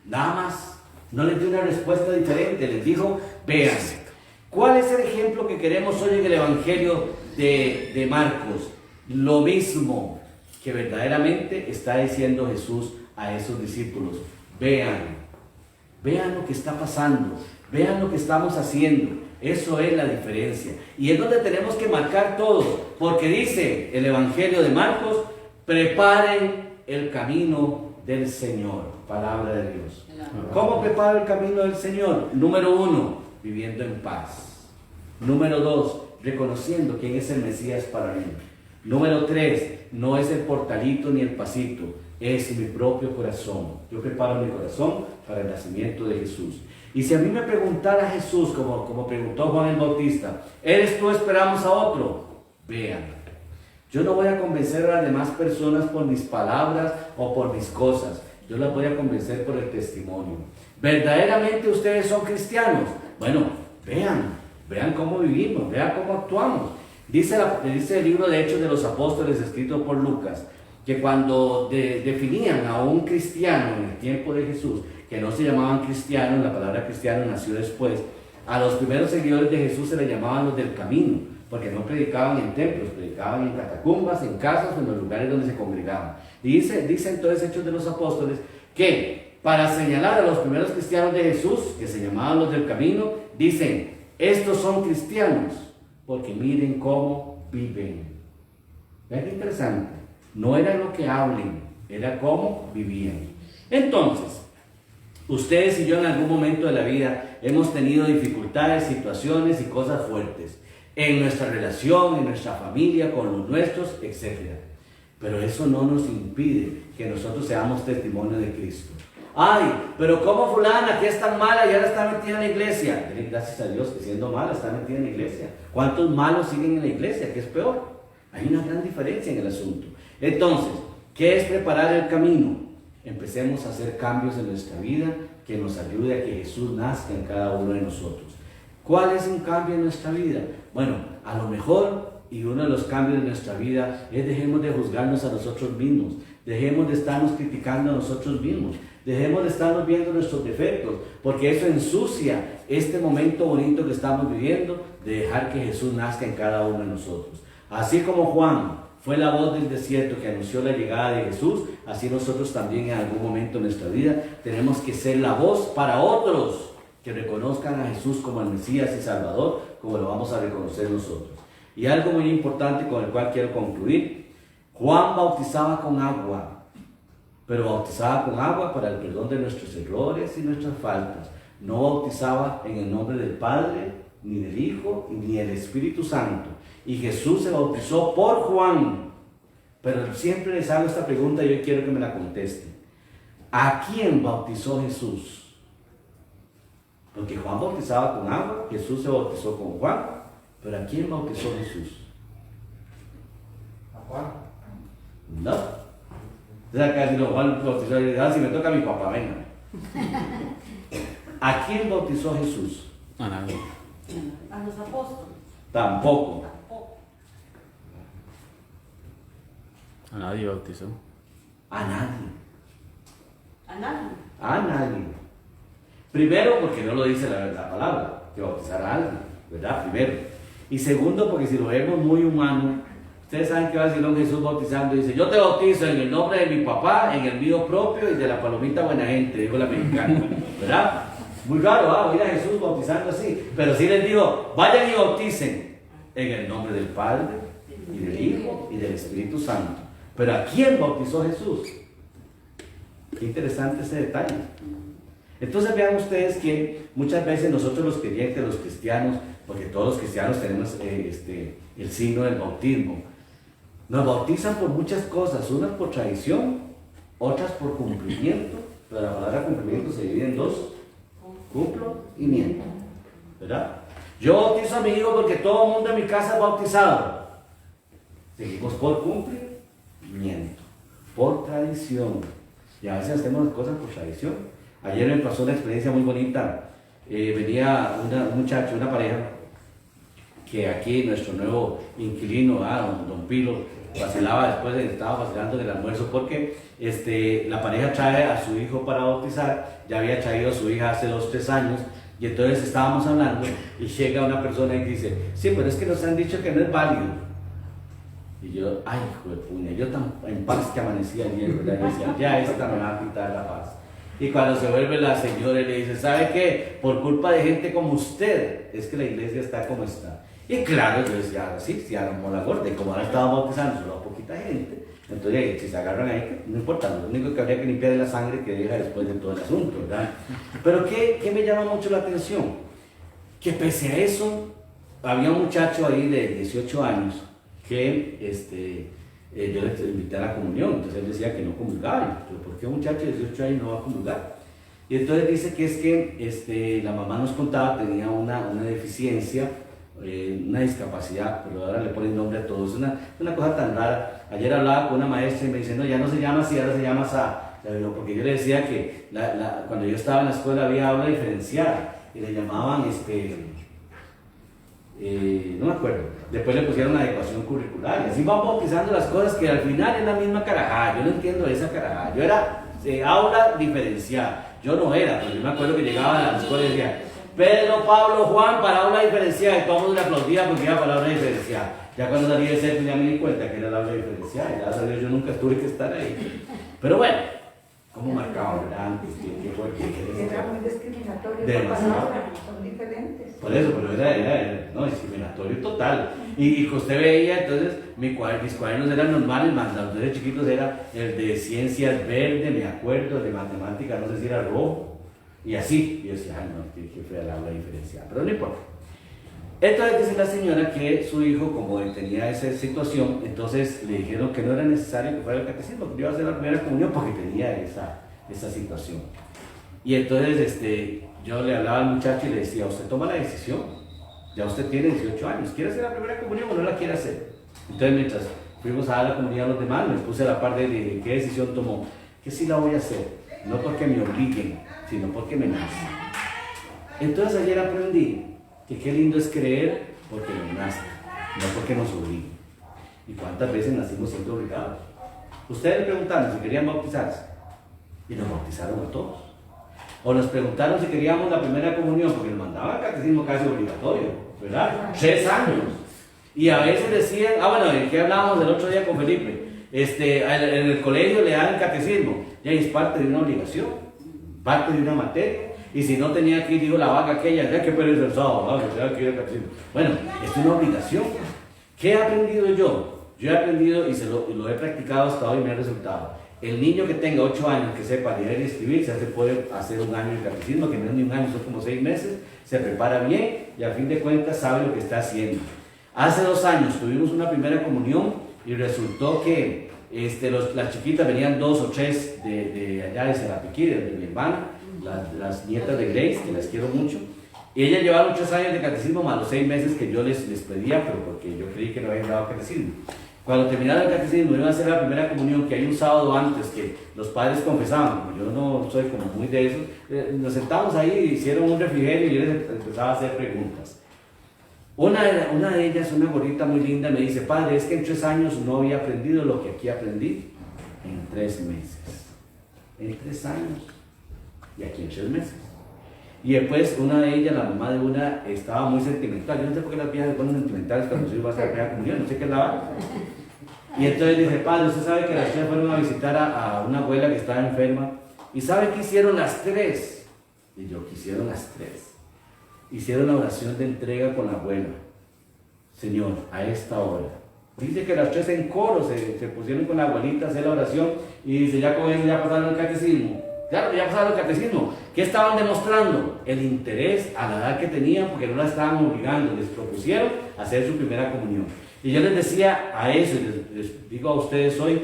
nada más. No les dio una respuesta diferente, les dijo, vean. ¿Cuál es el ejemplo que queremos hoy en el Evangelio de Marcos? Lo mismo que verdaderamente está diciendo Jesús a esos discípulos. Vean lo que está pasando, vean lo que estamos haciendo. Eso es la diferencia. Y es donde tenemos que marcar todo, porque dice el Evangelio de Marcos, preparen el camino del Señor. Palabra de Dios. ¿Cómo preparo el camino del Señor? Número 1, viviendo en paz. Número 2, reconociendo quién es el Mesías para mí. Número 3, no es el portalito ni el pasito, es mi propio corazón. Yo preparo mi corazón para el nacimiento de Jesús. Y si a mí me preguntara Jesús, como preguntó Juan el Bautista, ¿eres tú, esperamos a otro? Vean, yo no voy a convencer a las demás personas por mis palabras o por mis cosas. Yo las voy a convencer por el testimonio. ¿Verdaderamente ustedes son cristianos? Bueno, vean cómo vivimos, vean cómo actuamos. Dice el libro de Hechos de los Apóstoles, escrito por Lucas, que cuando definían a un cristiano en el tiempo de Jesús, que no se llamaban cristianos, la palabra cristiano nació después, a los primeros seguidores de Jesús se les llamaban los del camino, porque no predicaban en templos, predicaban en catacumbas, en casas o en los lugares donde se congregaban. Y dice entonces Hechos de los Apóstoles que para señalar a los primeros cristianos de Jesús, que se llamaban los del camino, dicen, estos son cristianos, porque miren cómo viven. ¿Ven qué interesante? No era lo que hablen, era cómo vivían. Entonces, ustedes y yo en algún momento de la vida hemos tenido dificultades, situaciones y cosas fuertes en nuestra relación, en nuestra familia, con los nuestros, etc. Pero eso no nos impide que nosotros seamos testimonio de Cristo. Ay, pero como fulana que es tan mala y ahora está metida en la iglesia. Dele gracias a Dios que siendo mala está metida en la iglesia. ¿Cuántos malos siguen en la iglesia? ¿Qué es peor? Hay una gran diferencia en el asunto. Entonces, ¿qué es preparar el camino? Empecemos a hacer cambios en nuestra vida que nos ayude a que Jesús nazca en cada uno de nosotros. ¿Cuál es un cambio en nuestra vida? Bueno, a lo mejor, y uno de los cambios de nuestra vida es dejemos de juzgarnos a nosotros mismos, dejemos de estarnos criticando a nosotros mismos, dejemos de estarnos viendo nuestros defectos, porque eso ensucia este momento bonito que estamos viviendo de dejar que Jesús nazca en cada uno de nosotros. Así como Juan fue la voz del desierto que anunció la llegada de Jesús, así nosotros también en algún momento de nuestra vida tenemos que ser la voz para otros que reconozcan a Jesús como el Mesías y Salvador, como lo vamos a reconocer nosotros. Y algo muy importante con el cual quiero concluir: Juan bautizaba con agua, pero bautizaba con agua para el perdón de nuestros errores y nuestras faltas. No bautizaba en el nombre del Padre, ni del Hijo, ni del Espíritu Santo. Y Jesús se bautizó por Juan. Pero siempre les hago esta pregunta y yo quiero que me la contesten. ¿A quién bautizó Jesús? Porque Juan bautizaba con agua, Jesús se bautizó con Juan, pero ¿a quién bautizó Jesús? ¿A Juan? No. O sea, casi no, Juan bautizó, si me toca a mi papá, venga. ¿A quién bautizó Jesús? A nadie. A los apóstoles. Tampoco. Tampoco. A nadie bautizó. A nadie. A nadie. A nadie. Primero, porque no lo dice la palabra, que bautizar a alguien, ¿verdad? Primero. Y segundo, porque si lo vemos muy humano, ustedes saben que va a decir don Jesús bautizando, dice: yo te bautizo en el nombre de mi papá, en el mío propio y de la palomita buena gente, dijo la mexicana, ¿verdad? Muy raro, oír a Jesús bautizando así, pero sí les digo: vayan y bauticen en el nombre del Padre, y del Hijo, y del Espíritu Santo. Pero ¿a quién bautizó Jesús? Qué interesante ese detalle. Entonces vean ustedes que muchas veces nosotros los creyentes, los cristianos, porque todos los cristianos tenemos el signo del bautismo, nos bautizan por muchas cosas, unas por tradición, otras por cumplimiento, pero la palabra cumplimiento se divide en dos: cumplo y miento, ¿verdad? Yo bautizo a mi hijo porque todo el mundo en mi casa es bautizado. Seguimos por cumplimiento, por tradición, y a veces hacemos las cosas por tradición. Ayer me pasó una experiencia muy bonita. Venía un muchacho, una pareja, que aquí nuestro nuevo inquilino, don Pilo, vacilaba después, estaba vacilando del almuerzo porque la pareja trae a su hijo para bautizar. Ya había traído a su hija hace 2 o 3 años, y entonces estábamos hablando y llega una persona y dice: sí, pero es que nos han dicho que no es válido. Y yo, ay, hijo de puña, yo tan en paz que amanecía ayer, ¿verdad? Y decía: ya esta me va a quitar la paz. Y cuando se vuelve la señora y le dice: ¿sabe qué? Por culpa de gente como usted es que la iglesia está como está. Y claro, yo decía: sí, se armó la gorda. Y como ahora estaba bautizando solo a poquita gente, entonces si se agarran ahí, no importa, lo único que habría que limpiar es la sangre que deja después de todo el asunto, ¿verdad? Pero ¿qué me llama mucho la atención? Que pese a eso, había un muchacho ahí de 18 años que yo le invité a la comunión. Entonces él decía que no comulgaba. Pero ¿por qué un muchacho de 18 años no va a comulgar? Y entonces dice que es que la mamá nos contaba, tenía una deficiencia, una discapacidad, pero ahora le ponen nombre a todos. Una cosa tan rara. Ayer hablaba con una maestra y me dice: no, ya no se llama así, ahora se llama Sa. Porque yo le decía que cuando yo estaba en la escuela había aula diferenciada y le llamaban no me acuerdo. Después le pusieron adecuación curricular. Y así van bautizando las cosas que al final es la misma carajada. Yo no entiendo esa carajada. Yo era aula diferenciada. Yo no era, pero yo me acuerdo que llegaba a la escuela y decía: Pedro, Pablo, Juan para aula diferenciada. Y todo el mundo le aplaudía porque iba para aula diferenciada. Ya cuando salí de centro ya me di cuenta que era la aula diferenciada. Ya sabía, yo nunca tuve que estar ahí. Pero bueno, ¿cómo marcaba, verdad? Antes, ¿qué fue? Era muy discriminatorio. Demasiado. Son diferentes. Por eso, pero era no, discriminatorio total. Y que usted veía, entonces, mis cuadernos eran normales, más los de chiquitos era el de ciencias verde, me acuerdo, el de matemáticas, no sé si era rojo, y así. Y yo decía: ay, no, que fue la aula diferencial, pero no importa. Entonces dice la señora que su hijo, como tenía esa situación, entonces le dijeron que no era necesario que fuera al catecismo, que iba a hacer la primera comunión porque tenía esta situación. Y entonces yo le hablaba al muchacho y le decía, usted toma la decisión, ya usted tiene 18 años, ¿quiere hacer la primera comunión o no la quiere hacer? Entonces mientras fuimos a dar la comunión a los demás, me puse a la par de él y dije, ¿qué decisión tomó? Que sí la voy a hacer, no porque me obliguen, sino porque me nace. Entonces ayer aprendí que qué lindo es creer porque nos nace, no porque nos obliguen. ¿Y cuántas veces nacimos siendo obligados? Ustedes le preguntaron si querían bautizarse y nos bautizaron a todos. O nos preguntaron si queríamos la primera comunión porque nos mandaban el catecismo casi obligatorio, ¿verdad? 3 años. Y a veces decían, bueno, ¿de qué hablábamos el otro día con Felipe? En el colegio le dan el catecismo, ya es parte de una obligación, parte de una materia. Y si no tenía que ir, dijo la vaca aquella, ya que pereza el sábado, que tenga que ir al catecismo. Bueno, es una obligación. ¿Qué he aprendido yo? Yo he aprendido y lo he practicado hasta hoy y me ha resultado. El niño que tenga 8 años, que sepa leer y escribir, se puede hacer un año de catecismo, que no es ni un año, son como 6 meses, se prepara bien y a fin de cuentas sabe lo que está haciendo. Hace 2 años tuvimos una primera comunión y resultó que las chiquitas venían 2 o 3 de allá de Serapiquí, de mi hermana, las nietas de Grace, que las quiero mucho. Y ellas llevaron 3 años de catecismo más los 6 meses que yo les pedía, pero porque yo creí que no habían dado catecismo. Cuando terminaron el catecismo iban a hacer la primera comunión, que hay un sábado antes que los padres confesaban, como yo no soy como muy de eso, nos sentamos ahí, hicieron un refrigerio y yo les empezaba a hacer preguntas. Una de ellas, una gorrita muy linda, me dice, padre, es que en 3 años no había aprendido lo que aquí aprendí en 3 meses. En 3 años. Y aquí en 3 meses. Y después una de ellas, la mamá de una, estaba muy sentimental. Yo no sé por qué las viejas se ponen sentimentales cuando se iba a hacer la primera comunión, no sé qué es la vaina. Y entonces dice, padre, usted sabe que las chicas fueron a visitar a una abuela que estaba enferma. ¿Y sabe qué hicieron las 3? Y yo, ¿qué hicieron las 3? Hicieron la oración de entrega con la abuela. Señor, a esta hora. Dice que las 3 en coro se pusieron con la abuelita a hacer la oración y dice, ya con eso ya pasaron el catecismo. Claro, ya pasaron el catecismo. ¿Qué estaban demostrando? El interés a la edad que tenían porque no la estaban obligando. Les propusieron hacer su primera comunión. Y yo les decía a eso, y les digo a ustedes hoy,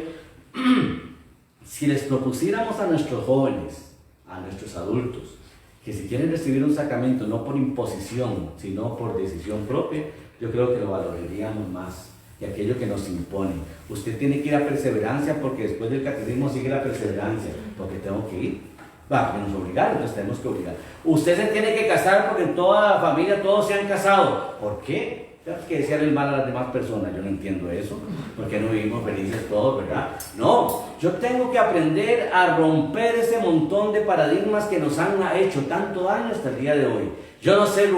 si les propusiéramos a nuestros jóvenes, a nuestros adultos, que si quieren recibir un sacramento no por imposición, sino por decisión propia, yo creo que lo valoraríamos más que aquello que nos impone. Usted tiene que ir a perseverancia porque después del catecismo sigue la perseverancia, porque tengo que ir. Porque nos obligaron, entonces tenemos que obligar. Usted se tiene que casar porque en toda la familia todos se han casado. ¿Por qué? Tenemos que desearle el mal a las demás personas. Yo no entiendo eso. ¿Por qué no vivimos felices todos, verdad? No, yo tengo que aprender a romper ese montón de paradigmas que nos han hecho tanto daño hasta el día de hoy. Yo no sé,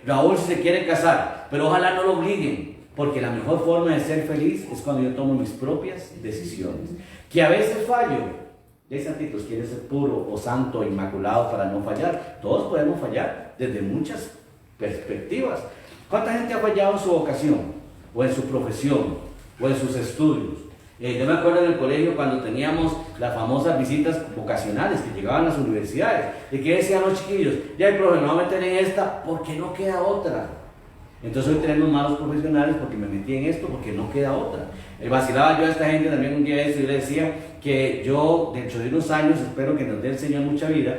Raúl, si se quiere casar, pero ojalá no lo obliguen, porque la mejor forma de ser feliz es cuando yo tomo mis propias decisiones. Que a veces fallo. ¿Hay santitos? ¿Quiere ser puro o santo o inmaculado para no fallar? Todos podemos fallar desde muchas perspectivas. ¿Cuánta gente ha fallado en su vocación? O en su profesión, o en sus estudios. Yo me acuerdo en el colegio cuando teníamos las famosas visitas vocacionales que llegaban a las universidades. ¿Y qué decían los chiquillos? Ya el profe, no voy a meter en esta porque no queda otra. Entonces hoy tenemos malos profesionales porque me metí en esto porque no queda otra. Vacilaba yo a esta gente también un día de eso y le decía que yo dentro de unos años espero que nos dé el Señor mucha vida.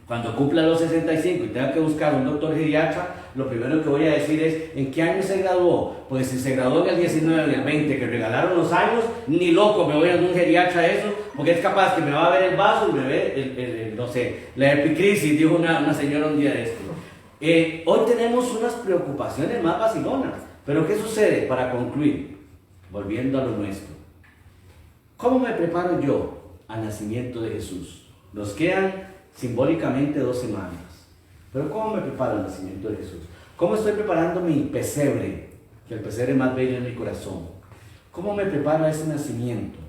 Cuando cumpla los 65 y tenga que buscar un doctor geriatra, lo primero que voy a decir es ¿en qué año se graduó? Pues si se graduó en el 19, en el 20, que regalaron los años, ni loco me voy a un geriatra eso, porque es capaz que me va a ver el vaso y me ve, no sé, la epicrisis, dijo una señora un día de esto. Hoy tenemos unas preocupaciones más vacilonas, pero ¿qué sucede? Para concluir, volviendo a lo nuestro, ¿cómo me preparo yo al nacimiento de Jesús? Nos quedan simbólicamente 2 semanas, pero ¿cómo me preparo al nacimiento de Jesús? ¿Cómo estoy preparando mi pesebre? Que el pesebre más bello es mi corazón. ¿Cómo me preparo a ese nacimiento?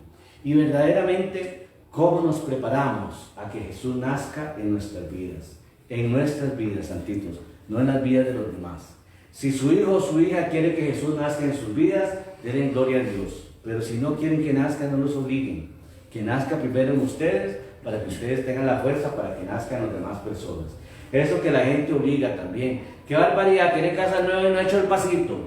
Y verdaderamente, ¿cómo nos preparamos a que Jesús nazca en nuestras vidas? En nuestras vidas, santitos, no en las vidas de los demás. Si su hijo o su hija quiere que Jesús nazca en sus vidas, den gloria a Dios. Pero si no quieren que nazca, no los obliguen. Que nazca primero en ustedes, para que ustedes tengan la fuerza para que nazcan las demás personas. Eso que la gente obliga también. ¡Qué barbaridad! Tiene casa nueva y no ha hecho el pasito.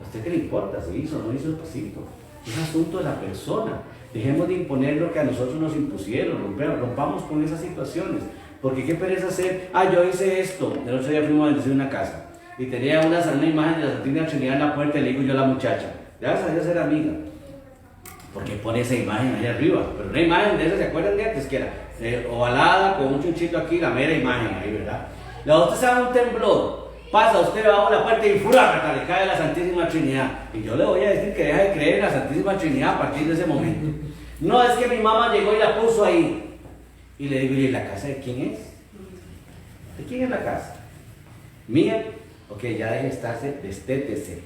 ¿A usted qué le importa? ¿Se hizo o no hizo el pasito? Es asunto de la persona. Dejemos de imponer lo que a nosotros nos impusieron, rompamos con esas situaciones. Porque qué pereza hacer, yo hice esto. El otro día fuimos a bendecir una casa y tenía una imagen de la Santísima Trinidad en la puerta y le digo yo a la muchacha, gracias a Dios era amiga. Porque pone esa imagen ahí arriba, pero una imagen de esas, ¿se acuerdan de antes? Que era ovalada con un chunchito aquí, la mera imagen ahí, ¿verdad? Luego usted sabe un temblor, pasa usted bajo la puerta y ¡fura! Le cae la Santísima Trinidad. Y yo le voy a decir que deja de creer en la Santísima Trinidad a partir de ese momento. No, es que mi mamá llegó y la puso ahí. Y le digo, ¿y la casa de quién es? ¿De quién es la casa? ¿Mía? Ok, ya deje de estarse, destétese.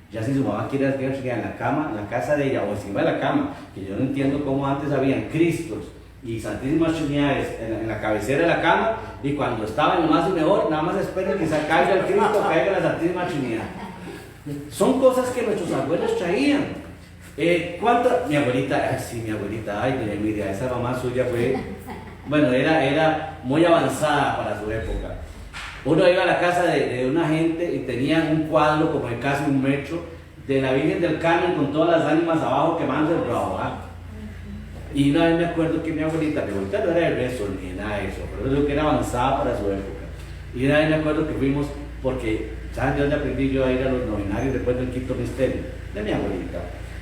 Ya si su mamá quiere hacer en la cama, en la casa de ella o encima de la cama, que yo no entiendo cómo antes habían Cristos y Santísimas Trinidades en la cabecera de la cama, y cuando estaba en lo más y mejor, nada más esperen que se caiga el Cristo, caiga la Santísima Trinidad. Son cosas que nuestros abuelos traían. Mi abuelita, mi abuelita, ay, mira, esa mamá suya fue, bueno, era muy avanzada para su época. Uno iba a la casa de una gente y tenían un cuadro como de casi 1 metro de la Virgen del Carmen con todas las ánimas abajo quemando el bravo. Y una vez me acuerdo que mi abuelita no era de rezo ni nada de eso, pero es lo que era avanzada para su época. Y una vez me acuerdo que fuimos, porque ¿saben de dónde aprendí yo a ir a los novenarios después del quinto misterio? De mi abuelita.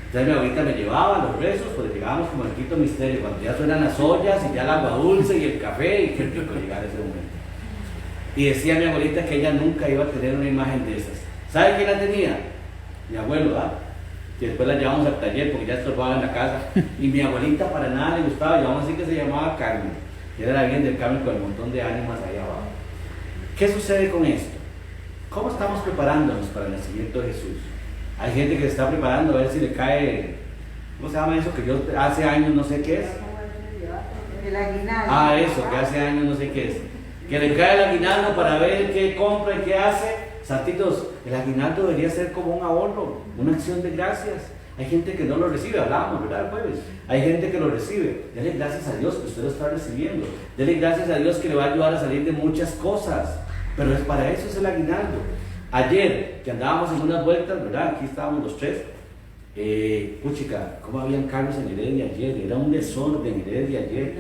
Entonces mi abuelita me llevaba a los rezos, pues llegábamos como al quinto misterio, cuando ya suenan las ollas y ya el agua dulce y el café, y qué rico llegar a ese momento. Y decía mi abuelita que ella nunca iba a tener una imagen de esas. ¿Sabe quién la tenía? Mi abuelo, ¿verdad? Que después la llevamos al taller porque ya estorbaba en la casa. Y mi abuelita para nada le gustaba, y vamos a decir que se llamaba Carmen. Y era la Virgen del Carmen con el montón de ánimas ahí abajo. ¿Qué sucede con esto? ¿Cómo estamos preparándonos para el nacimiento de Jesús? Hay gente que se está preparando a ver si le cae, ¿cómo se llama eso? Que yo hace años no sé qué es. El aguinaldo. Eso, que hace años no sé qué es. Que le cae el aguinaldo para ver qué compra y qué hace. Santitos, el aguinaldo debería ser como un ahorro, una acción de gracias. Hay gente que no lo recibe, hablábamos, ¿verdad? El jueves. Hay gente que lo recibe. Dele gracias a Dios que usted lo está recibiendo. Dele gracias a Dios que le va a ayudar a salir de muchas cosas. Pero es para eso es el aguinaldo. Ayer, que andábamos en unas vueltas, ¿verdad? Aquí estábamos los tres. Puchica, ¿cómo habían carros en Heredia ayer? Era un desorden en Heredia ayer.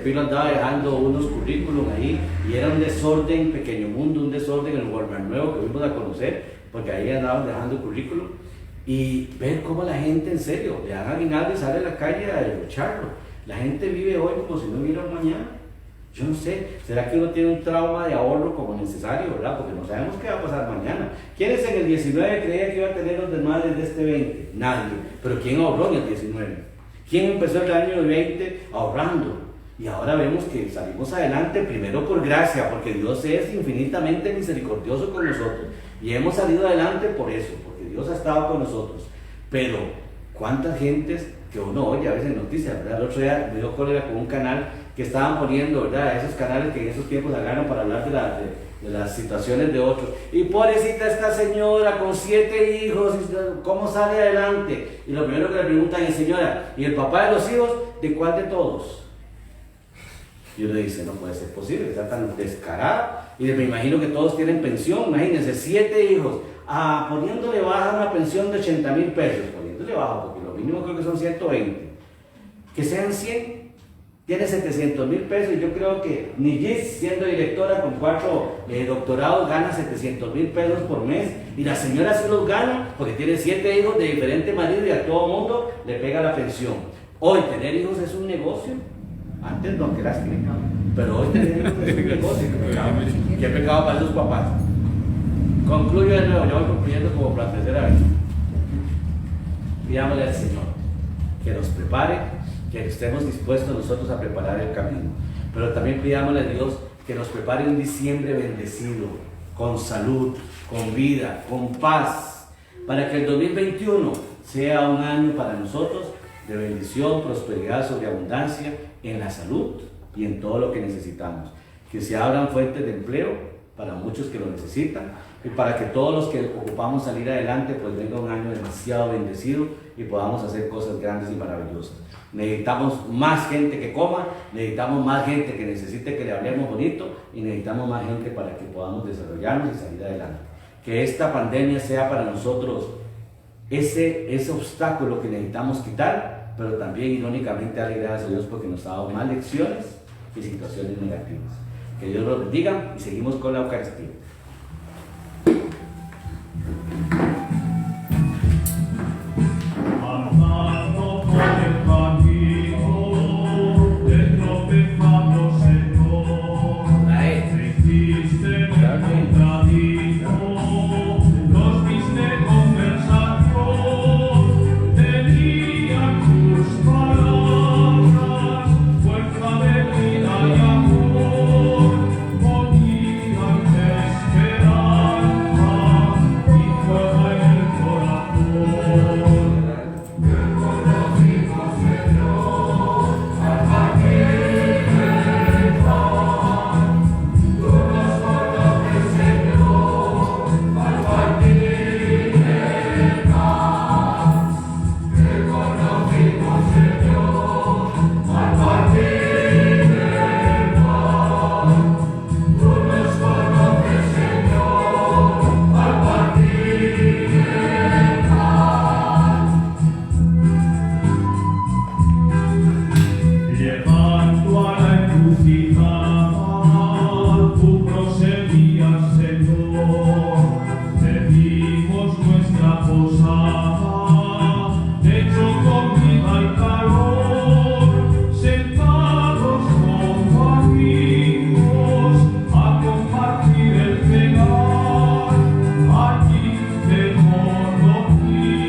Pilo andaba dejando unos currículum ahí y era un desorden, Pequeño Mundo, un desorden en el Walmart Nuevo que fuimos a conocer, porque ahí andaban dejando currículum. Y ver cómo la gente, en serio, le dan aguinaldo y sale a la calle a derrocharlo. La gente vive hoy como si no hubiera un mañana. Yo no sé, ¿será que uno tiene un trauma de ahorro como necesario, verdad? Porque no sabemos qué va a pasar mañana. ¿Quiénes en el 19 creía que iba a tener los desmadres de este 20? Nadie. Pero ¿quién ahorró en el 19? ¿Quién empezó el año 20 ahorrando? Y ahora vemos que salimos adelante primero por gracia, porque Dios es infinitamente misericordioso con nosotros. Y hemos salido adelante por eso, porque Dios ha estado con nosotros. Pero, ¿cuántas gentes que uno oye a veces en noticias, ¿verdad? El otro día me dio cólera con un canal que estaban poniendo, ¿verdad? Esos canales que en esos tiempos agarran para hablar de las situaciones de otros. Y pobrecita esta señora con 7 hijos, ¿cómo sale adelante? Y lo primero que le preguntan es, señora, ¿y el papá de los hijos? ¿De cuál de todos? Y uno dice, no puede ser posible, está tan descarada. Y me imagino que todos tienen pensión, imagínense, 7 hijos, poniéndole baja una pensión de 80,000 pesos, poniéndole baja, porque lo mínimo creo que son 120. Que sean 100. Tiene 700,000 pesos y yo creo que Nigis, siendo directora con 4 doctorados, gana 700,000 pesos por mes. Y la señora sí los gana porque tiene 7 hijos de diferente marido y a todo mundo le pega la pensión. Hoy tener hijos es un negocio. Antes no, que lástima. Pero hoy tener hijos es un negocio. Qué pecado para esos papás. Concluyo de nuevo, yo voy concluyendo como por la 3ª vez. Pidámosle al Señor que nos prepare, que estemos dispuestos nosotros a preparar el camino. Pero también pidámosle a Dios que nos prepare un diciembre bendecido, con salud, con vida, con paz, para que el 2021 sea un año para nosotros de bendición, prosperidad, sobreabundancia en la salud y en todo lo que necesitamos. Que se abran fuentes de empleo para muchos que lo necesitan y para que todos los que ocupamos salir adelante pues venga un año demasiado bendecido y podamos hacer cosas grandes y maravillosas. Necesitamos más gente que coma, necesitamos más gente que necesite que le hablemos bonito y necesitamos más gente para que podamos desarrollarnos y salir adelante. Que esta pandemia sea para nosotros ese obstáculo que necesitamos quitar pero también irónicamente darle gracias a Dios porque nos ha dado más lecciones y situaciones negativas. Que Dios los bendiga y seguimos con la Eucaristía. Andando por el camino, te tropezamos, Señor. Te hiciste contradijo, nos diste conversación. Tenían tus palabras, fuerza de vida y amor. Ponían esperanza y fuego en el corazón. Llegando a la encrucijada, tú proseguías, Señor. Te dimos nuestra posada, hecho comida y calor, sentados como amigos a compartir el cenar. Allí te conocimos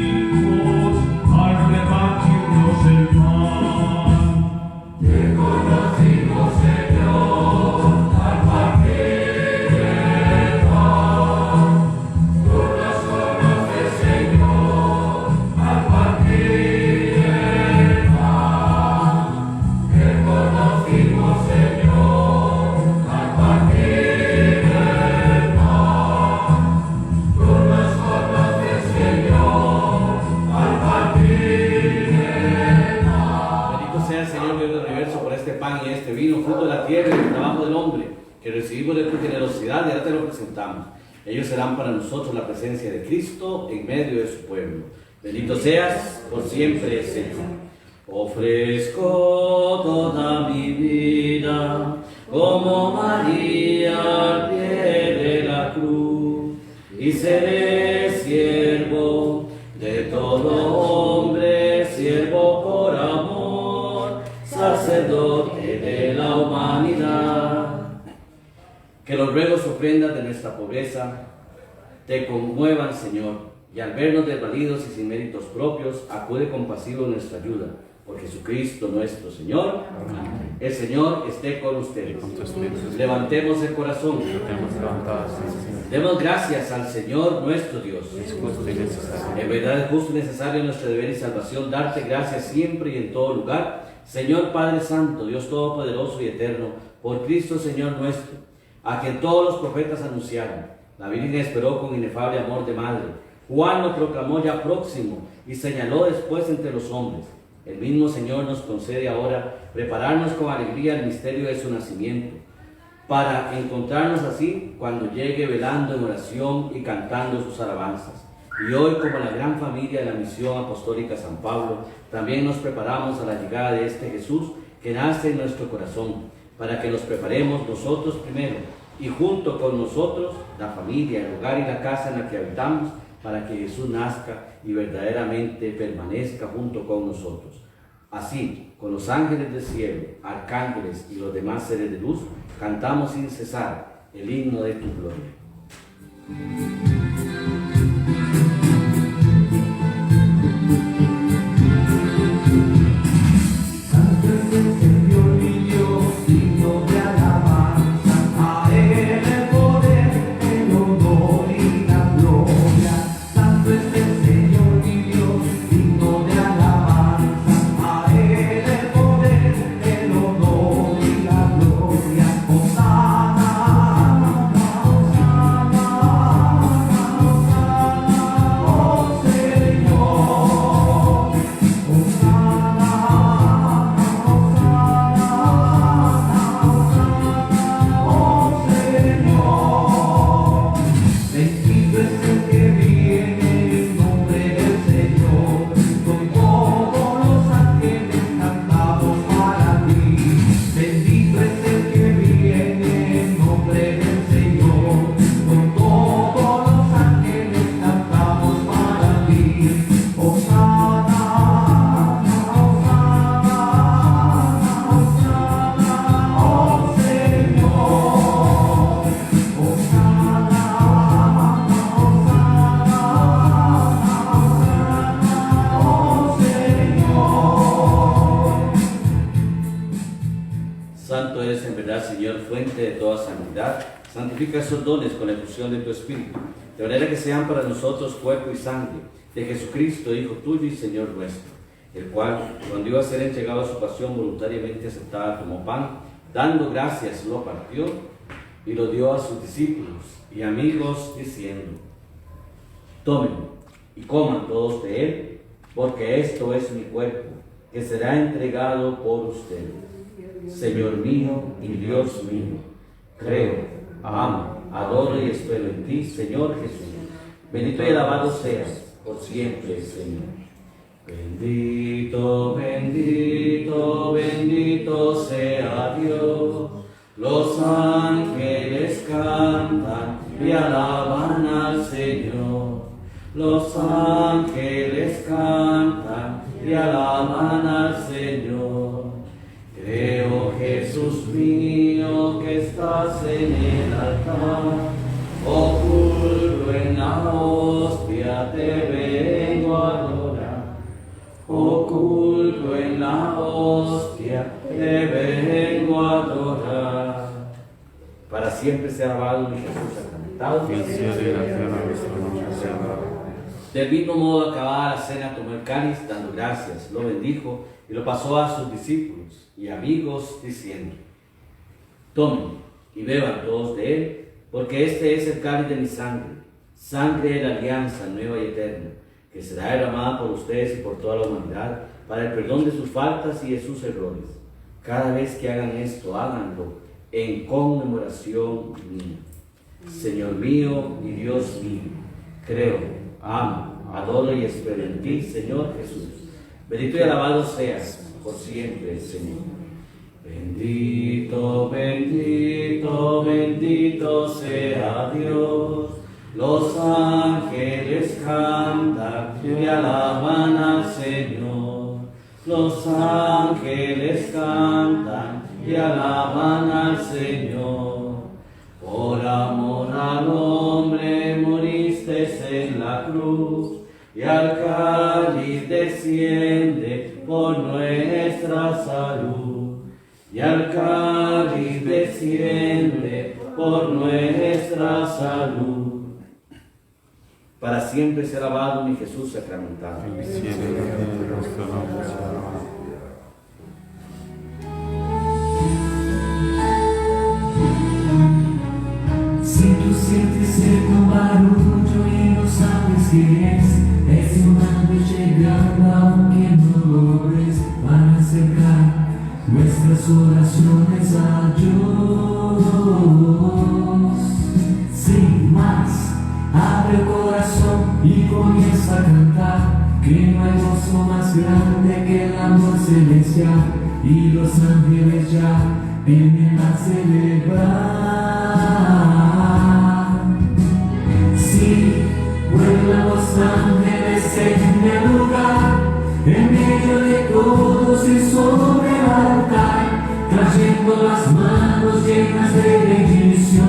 al repartirnos el pan. Bendito sea el Señor Dios del universo por este pan y este vino, fruto de la tierra y del trabajo del hombre, que recibimos de tu generosidad y ahora te lo presentamos. Ellos serán para nosotros la presencia de Cristo en medio de su pueblo. Bendito seas por siempre, Señor. Ofrezco toda mi vida como María al pie de la cruz y seré siervo de todo hombre, siervo por amor, sacerdote de la humanidad. Que los ruegos ofrendas de nuestra pobreza te conmuevan, Señor, y al vernos desvalidos y sin méritos propios, acude compasivo en nuestra ayuda. Por Jesucristo nuestro Señor. Amén. El Señor esté con ustedes. Levantemos el corazón. Demos gracias al Señor nuestro Dios. En verdad es justo y necesario nuestro deber y salvación darte gracias siempre y en todo lugar. Señor Padre Santo, Dios Todopoderoso y Eterno, por Cristo Señor nuestro, a quien todos los profetas anunciaron. La Virgen esperó con inefable amor de madre. Juan lo proclamó ya próximo y señaló después entre los hombres. El mismo Señor nos concede ahora prepararnos con alegría el misterio de su nacimiento, para encontrarnos así cuando llegue velando en oración y cantando sus alabanzas. Y hoy, como la gran familia de la misión apostólica San Pablo, también nos preparamos a la llegada de este Jesús que nace en nuestro corazón, para que nos preparemos nosotros primero y junto con nosotros la familia, el hogar y la casa en la que habitamos, para que Jesús nazca y verdaderamente permanezca junto con nosotros. Así, con los ángeles del cielo, arcángeles y los demás seres de luz, cantamos sin cesar el himno de tu gloria. Santo es el Señor mi Dios, digno de alabanza, a Él el poder, el honor y la gloria. Santo es el Señor mi Dios, digno de alabanza, a Él el poder, el honor y la gloria. Hosana, Hosana, Hosana, Hosana. Santo eres en verdad, Señor, fuente de toda santidad. Santifica esos dones con la efusión de tu Espíritu, de manera que sean para nosotros cuerpo y sangre de Jesucristo, Hijo tuyo y Señor nuestro, el cual, cuando iba a ser entregado a su pasión voluntariamente aceptada, tomó pan, dando gracias, lo partió y lo dio a sus discípulos y amigos, diciendo: tomen y coman todos de él, porque esto es mi cuerpo, que será entregado por ustedes. Señor mío y Dios mío, creo, amo, adoro y espero en ti, Señor Jesús. Bendito y alabado seas por siempre, Señor. Bendito, bendito, bendito sea Dios. Los ángeles cantan y alaban al Señor. Los ángeles cantan y alaban al Señor. Creo, Jesús mío, que estás en el altar, oculto en la hostia, te vengo a adorar. Oculto en la hostia, te vengo a adorar. Para siempre sea alabado mi Jesús sacramentado. Del mismo modo, acabada la cena, tomó el cáliz, dando gracias, lo bendijo y lo pasó a sus discípulos y amigos, diciendo: tomen y beban todos de él, porque este es el cáliz de mi sangre, sangre de la alianza nueva y eterna, que será derramada por ustedes y por toda la humanidad, para el perdón de sus faltas y de sus errores. Cada vez que hagan esto, háganlo en conmemoración mía. Señor mío y Dios mío, creo, amo, adoro y espero en ti, Señor Jesús. Bendito y alabado seas por siempre, Señor. Bendito, bendito, bendito sea Dios. Los ángeles cantan y alaban al Señor. Los ángeles cantan y alaban al Señor. Por amor al hombre moriste en la cruz, y al cáliz desciende por nuestra salud. Y al cáliz desciende por nuestra salud. Para siempre sea alabado mi Jesús sacramentado. Si tú sientes el barullo y no sabes qué es un ángel llegando aunque no lo ves, para acercar nuestras oraciones a Dios. Sin más, abre el corazón y comienza a cantar, que no hay gozo más grande que el amor celestial, y los ángeles ya vienen a celebrar. Sí, vuelan los ángeles en el lugar, en medio de todos y sobre el altar, trayendo las manos llenas de bendiciones.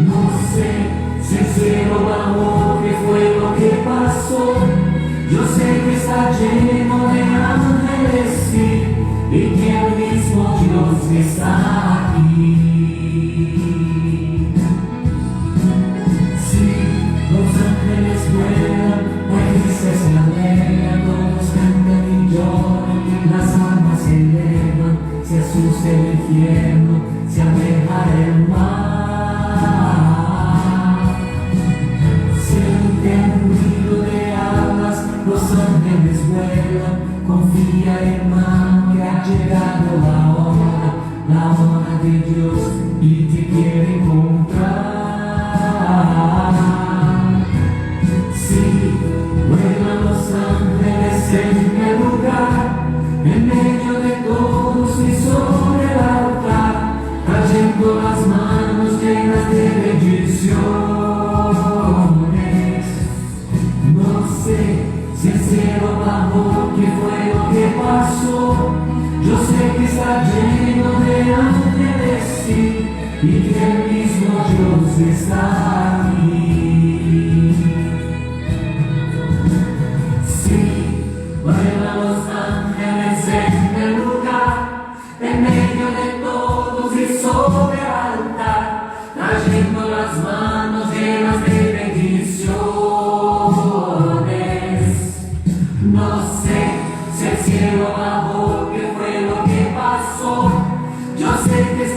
No sé si el cielo bajó, qué fue lo que pasó. Yo sé que está lleno de ángeles, sí, y que el mismo Dios está aquí. Sí, los ángeles vuelan, felices se alegran, todos cantan y lloran, las almas se elevan, se asusta el infierno, se aleja el mal. Siente el ruido de alas, los ángeles vuelan, confía hermano que ha llegado la hora de Dios y te quiere encontrar. Sí, vuelan los ángeles en el lugar, en medio de todos y sobre el altar, trayendo las manos llenas de bendiciones. No sé si el cielo bajó, qué fue lo que pasó. Yo sé que está lleno de ángeles, sí, y que el mismo Dios está aquí. Sí, vuelan los ángeles en el lugar,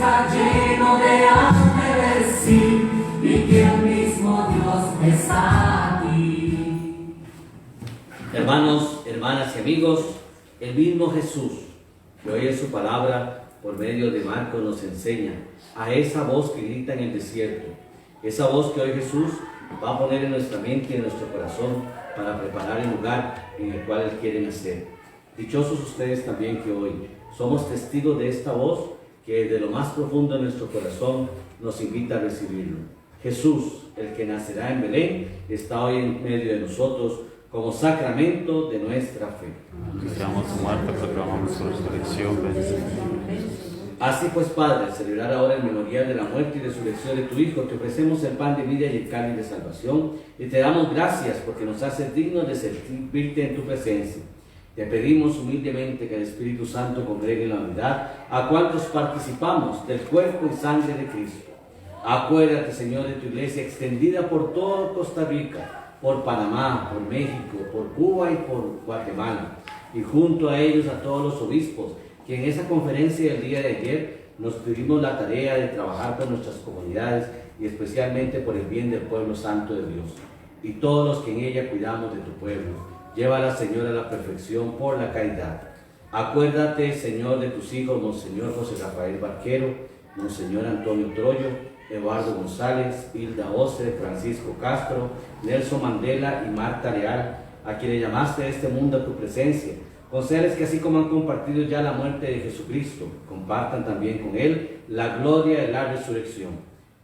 está lleno de ángeles, sí, y que el mismo Dios está aquí. Hermanos, hermanas y amigos, el mismo Jesús, que hoy en su palabra, por medio de Marcos, nos enseña a esa voz que grita en el desierto, esa voz que hoy Jesús va a poner en nuestra mente y en nuestro corazón para preparar el lugar en el cual Él quiere nacer. Dichosos ustedes también que hoy somos testigos de esta voz que desde lo más profundo de nuestro corazón nos invita a recibirlo. Jesús, el que nacerá en Belén, está hoy en medio de nosotros como sacramento de nuestra fe. Anunciamos su muerte, proclamamos su resurrección. Así pues, Padre, al celebrar ahora el memorial de la muerte y resurrección de tu Hijo, te ofrecemos el pan de vida y el cáliz de salvación, y te damos gracias porque nos haces dignos de servirte en tu presencia. Te pedimos humildemente que el Espíritu Santo congregue en la unidad a cuantos participamos del cuerpo y sangre de Cristo. Acuérdate, Señor, de tu iglesia extendida por toda Costa Rica, por Panamá, por México, por Cuba y por Guatemala, y junto a ellos a todos los obispos, que en esa conferencia del día de ayer nos dimos la tarea de trabajar por nuestras comunidades y especialmente por el bien del pueblo santo de Dios, y todos los que en ella cuidamos de tu pueblo. Llévala, Señor, a la perfección por la caridad. Acuérdate, Señor, de tus hijos, Monseñor José Rafael Barquero, Monseñor Antonio Troyo, Eduardo González, Hilda Oce, Francisco Castro, Nelson Mandela y Marta Leal, a quienes llamaste a este mundo a tu presencia. Concédeles que así como han compartido ya la muerte de Jesucristo, compartan también con Él la gloria de la resurrección.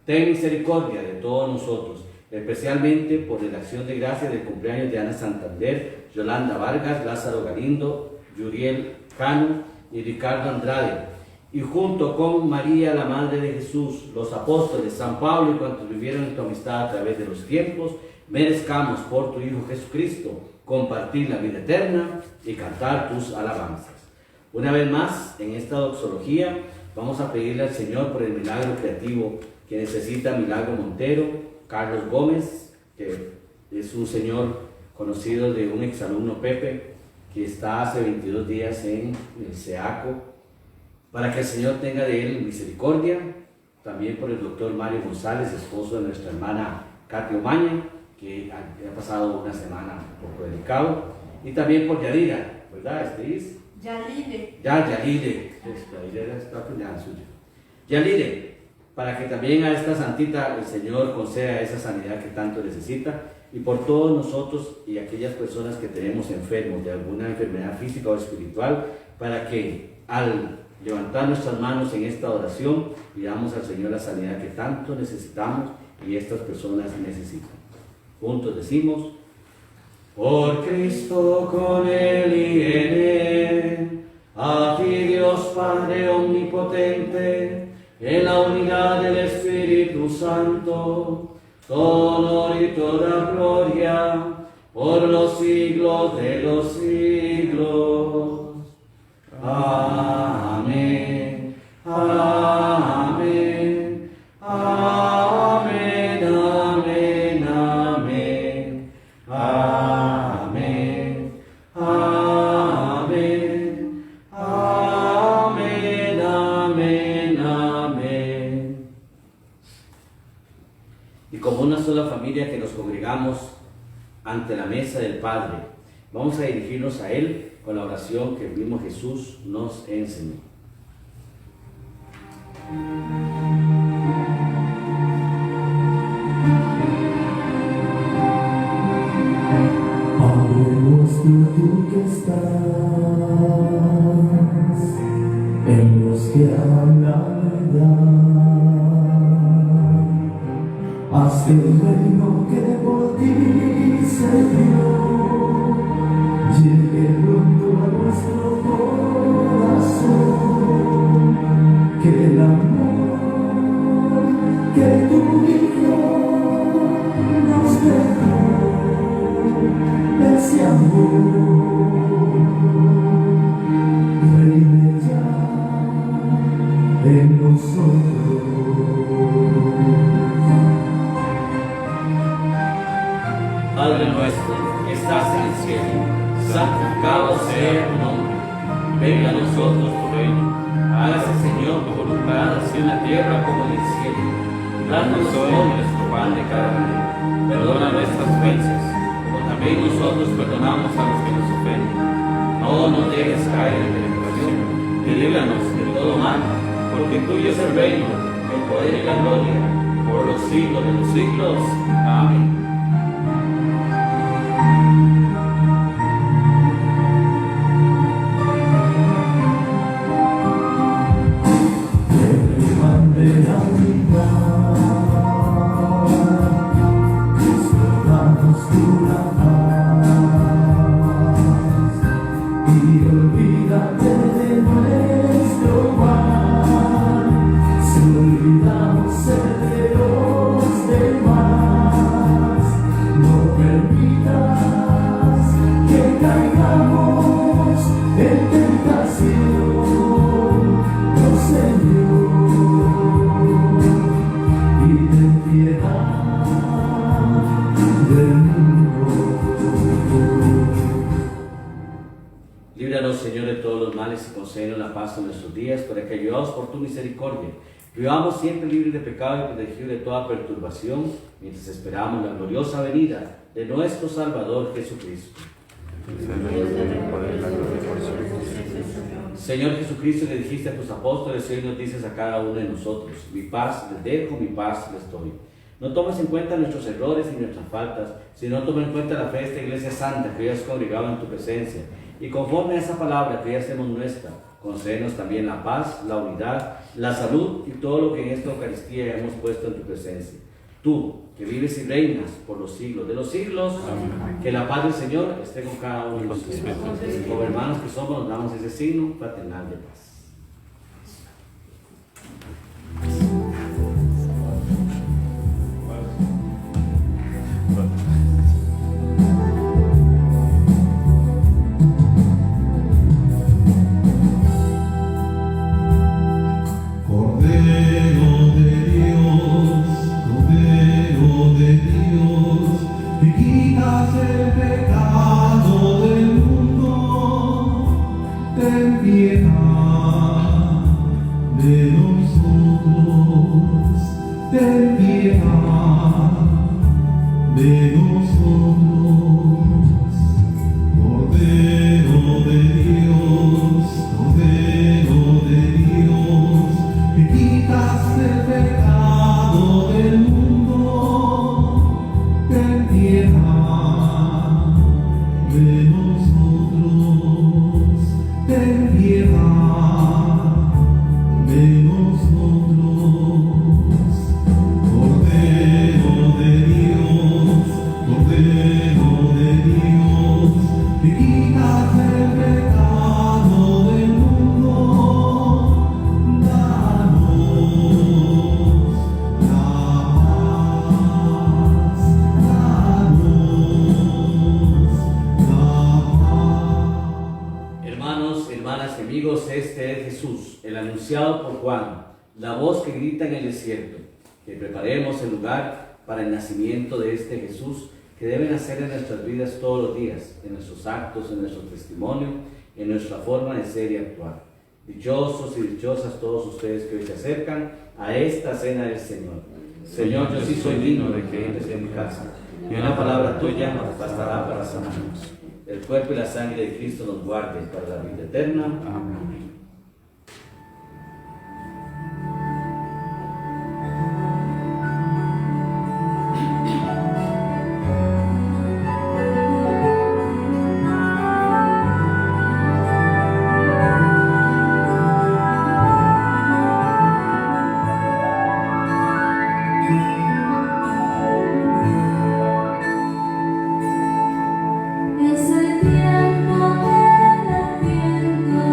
Ten misericordia de todos nosotros, especialmente por la acción de gracia del cumpleaños de Ana Santander, Yolanda Vargas, Lázaro Galindo, Yuriel Cano y Ricardo Andrade, y junto con María, la Madre de Jesús, los apóstoles, San Pablo y cuantos vivieron en tu amistad a través de los tiempos, merezcamos por tu Hijo Jesucristo compartir la vida eterna y cantar tus alabanzas. Una vez más, en esta doxología, vamos a pedirle al Señor por el milagro creativo que necesita Milagro Montero, Carlos Gómez, que es un señor conocido de un exalumno Pepe, que está hace 22 días en el SEACO, para que el Señor tenga de él misericordia. También por el doctor Mario González, esposo de nuestra hermana Katy Omaña, que ha pasado una semana un poco delicado, y también por Yadira, ¿verdad? Yalile. Yalile, está suya. Yalile, para que también a esta santita el Señor conceda esa sanidad que tanto necesita, y por todos nosotros y aquellas personas que tenemos enfermos de alguna enfermedad física o espiritual, para que al levantar nuestras manos en esta oración pidamos al Señor la sanidad que tanto necesitamos y estas personas necesitan. Juntos decimos: por Cristo, con Él y en Él, a ti Dios Padre omnipotente, en la unidad del Espíritu Santo, todo honor y toda gloria, por los siglos de los siglos. Amén. Amén. Amén. Amén. Amén. Amén. Amén. Amén. Amén. Amén. Y como una sola familia que nos congregamos ante la mesa del Padre, vamos a dirigirnos a Él con la oración que el mismo Jesús nos enseñó. Padre nuestro, tú que estás en los que aman la verdad, haz que el reino que por ti se dio llegue pronto a nuestro corazón, que el amor que tu Hijo nos dejó, ese amor reine ya en nosotros. Padre nuestro que estás en el cielo, santificado sea tu nombre. Venga a nosotros tu reino. Hágase, Señor, tu voluntad, así en la tierra como en el cielo. Danos hoy nuestro pan de cada día. Perdona nuestras ofensas, como también nosotros perdonamos a los que nos ofenden. No nos dejes caer en tentación, y líbranos de todo mal, porque tuyo es el reino, el poder y la gloria, por los siglos de los siglos. Amén. Líbranos, Señor, de todos los males y concédenos la paz en nuestros días, para que, ayudados por tu misericordia, vivamos siempre libres de pecado y protegidos de toda perturbación, mientras esperamos la gloriosa venida de nuestro Salvador Jesucristo. Señor Jesucristo, le dijiste a tus apóstoles y hoy nos dices a cada uno de nosotros: mi paz les dejo, mi paz les doy. No tomes en cuenta nuestros errores y nuestras faltas, sino toma en cuenta la fe de esta Iglesia Santa que hoy has congregado en tu presencia. Y conforme a esa palabra que hoy hacemos nuestra, concédenos también la paz, la unidad, la salud y todo lo que en esta Eucaristía hemos puesto en tu presencia. Tú, que vives y reinas por los siglos de los siglos, amén. Que la paz del Señor esté con cada uno de nosotros. Como hermanos que somos, nos damos ese signo fraternal de paz. Que preparemos el lugar para el nacimiento de este Jesús, que debe nacer en nuestras vidas todos los días, en nuestros actos, en nuestro testimonio, en nuestra forma de ser y actuar. Dichosos y dichosas todos ustedes que hoy se acercan a esta cena del Señor. Señor, yo sí soy digno de que entres en mi casa, y una palabra tuya nos bastará para sanarnos. El cuerpo y la sangre de Cristo nos guarden para la vida eterna. Amén. Es el tiempo del Adviento.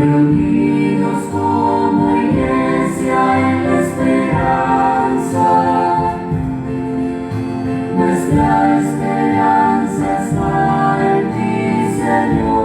reunidos como iglesia en la esperanza. Nuestra esperanza está en ti, Señor.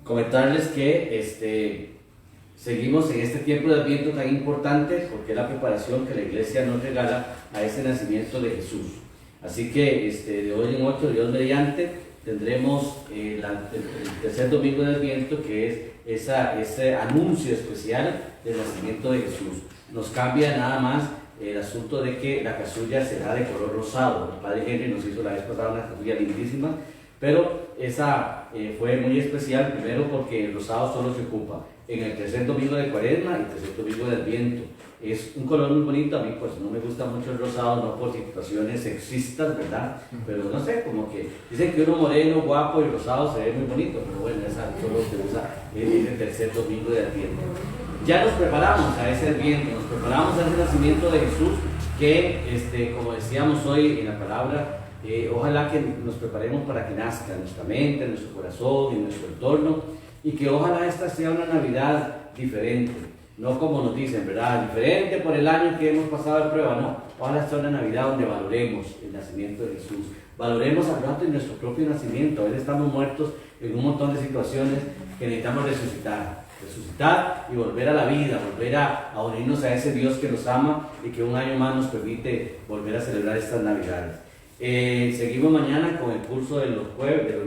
Comentarles que seguimos en este tiempo de Adviento tan importante porque es la preparación que la iglesia nos regala a ese nacimiento de Jesús. Así que de hoy en 8, Dios mediante, tendremos el tercer domingo de Adviento, que es ese anuncio especial del nacimiento de Jesús. Nos cambia nada más el asunto de que la casulla será de color rosado. El padre Henry nos hizo la vez pasada una casulla lindísima, pero esa fue muy especial, primero porque el rosado solo se ocupa en el tercer domingo de Cuaresma y el tercer domingo de Adviento. Es un color muy bonito, a mí pues no me gusta mucho el rosado, no por situaciones sexistas, ¿verdad? Pero no sé, como que dicen que uno moreno, guapo y rosado se ve muy bonito, pero bueno, esa solo se usa en el tercer domingo de Adviento. Ya nos preparamos a ese Adviento, nos preparamos a ese nacimiento de Jesús que, como decíamos hoy en la palabra, ojalá que nos preparemos para que nazca en nuestra mente, en nuestro corazón, en nuestro entorno, y que ojalá esta sea una Navidad diferente, no como nos dicen, ¿verdad? Diferente por el año que hemos pasado de prueba, no. Ojalá sea una Navidad donde valoremos el nacimiento de Jesús, valoremos al rato en nuestro propio nacimiento. A veces estamos muertos en un montón de situaciones que necesitamos resucitar y volver a la vida, volver a unirnos a ese Dios que nos ama y que un año más nos permite volver a celebrar estas Navidades. Seguimos mañana con el curso de los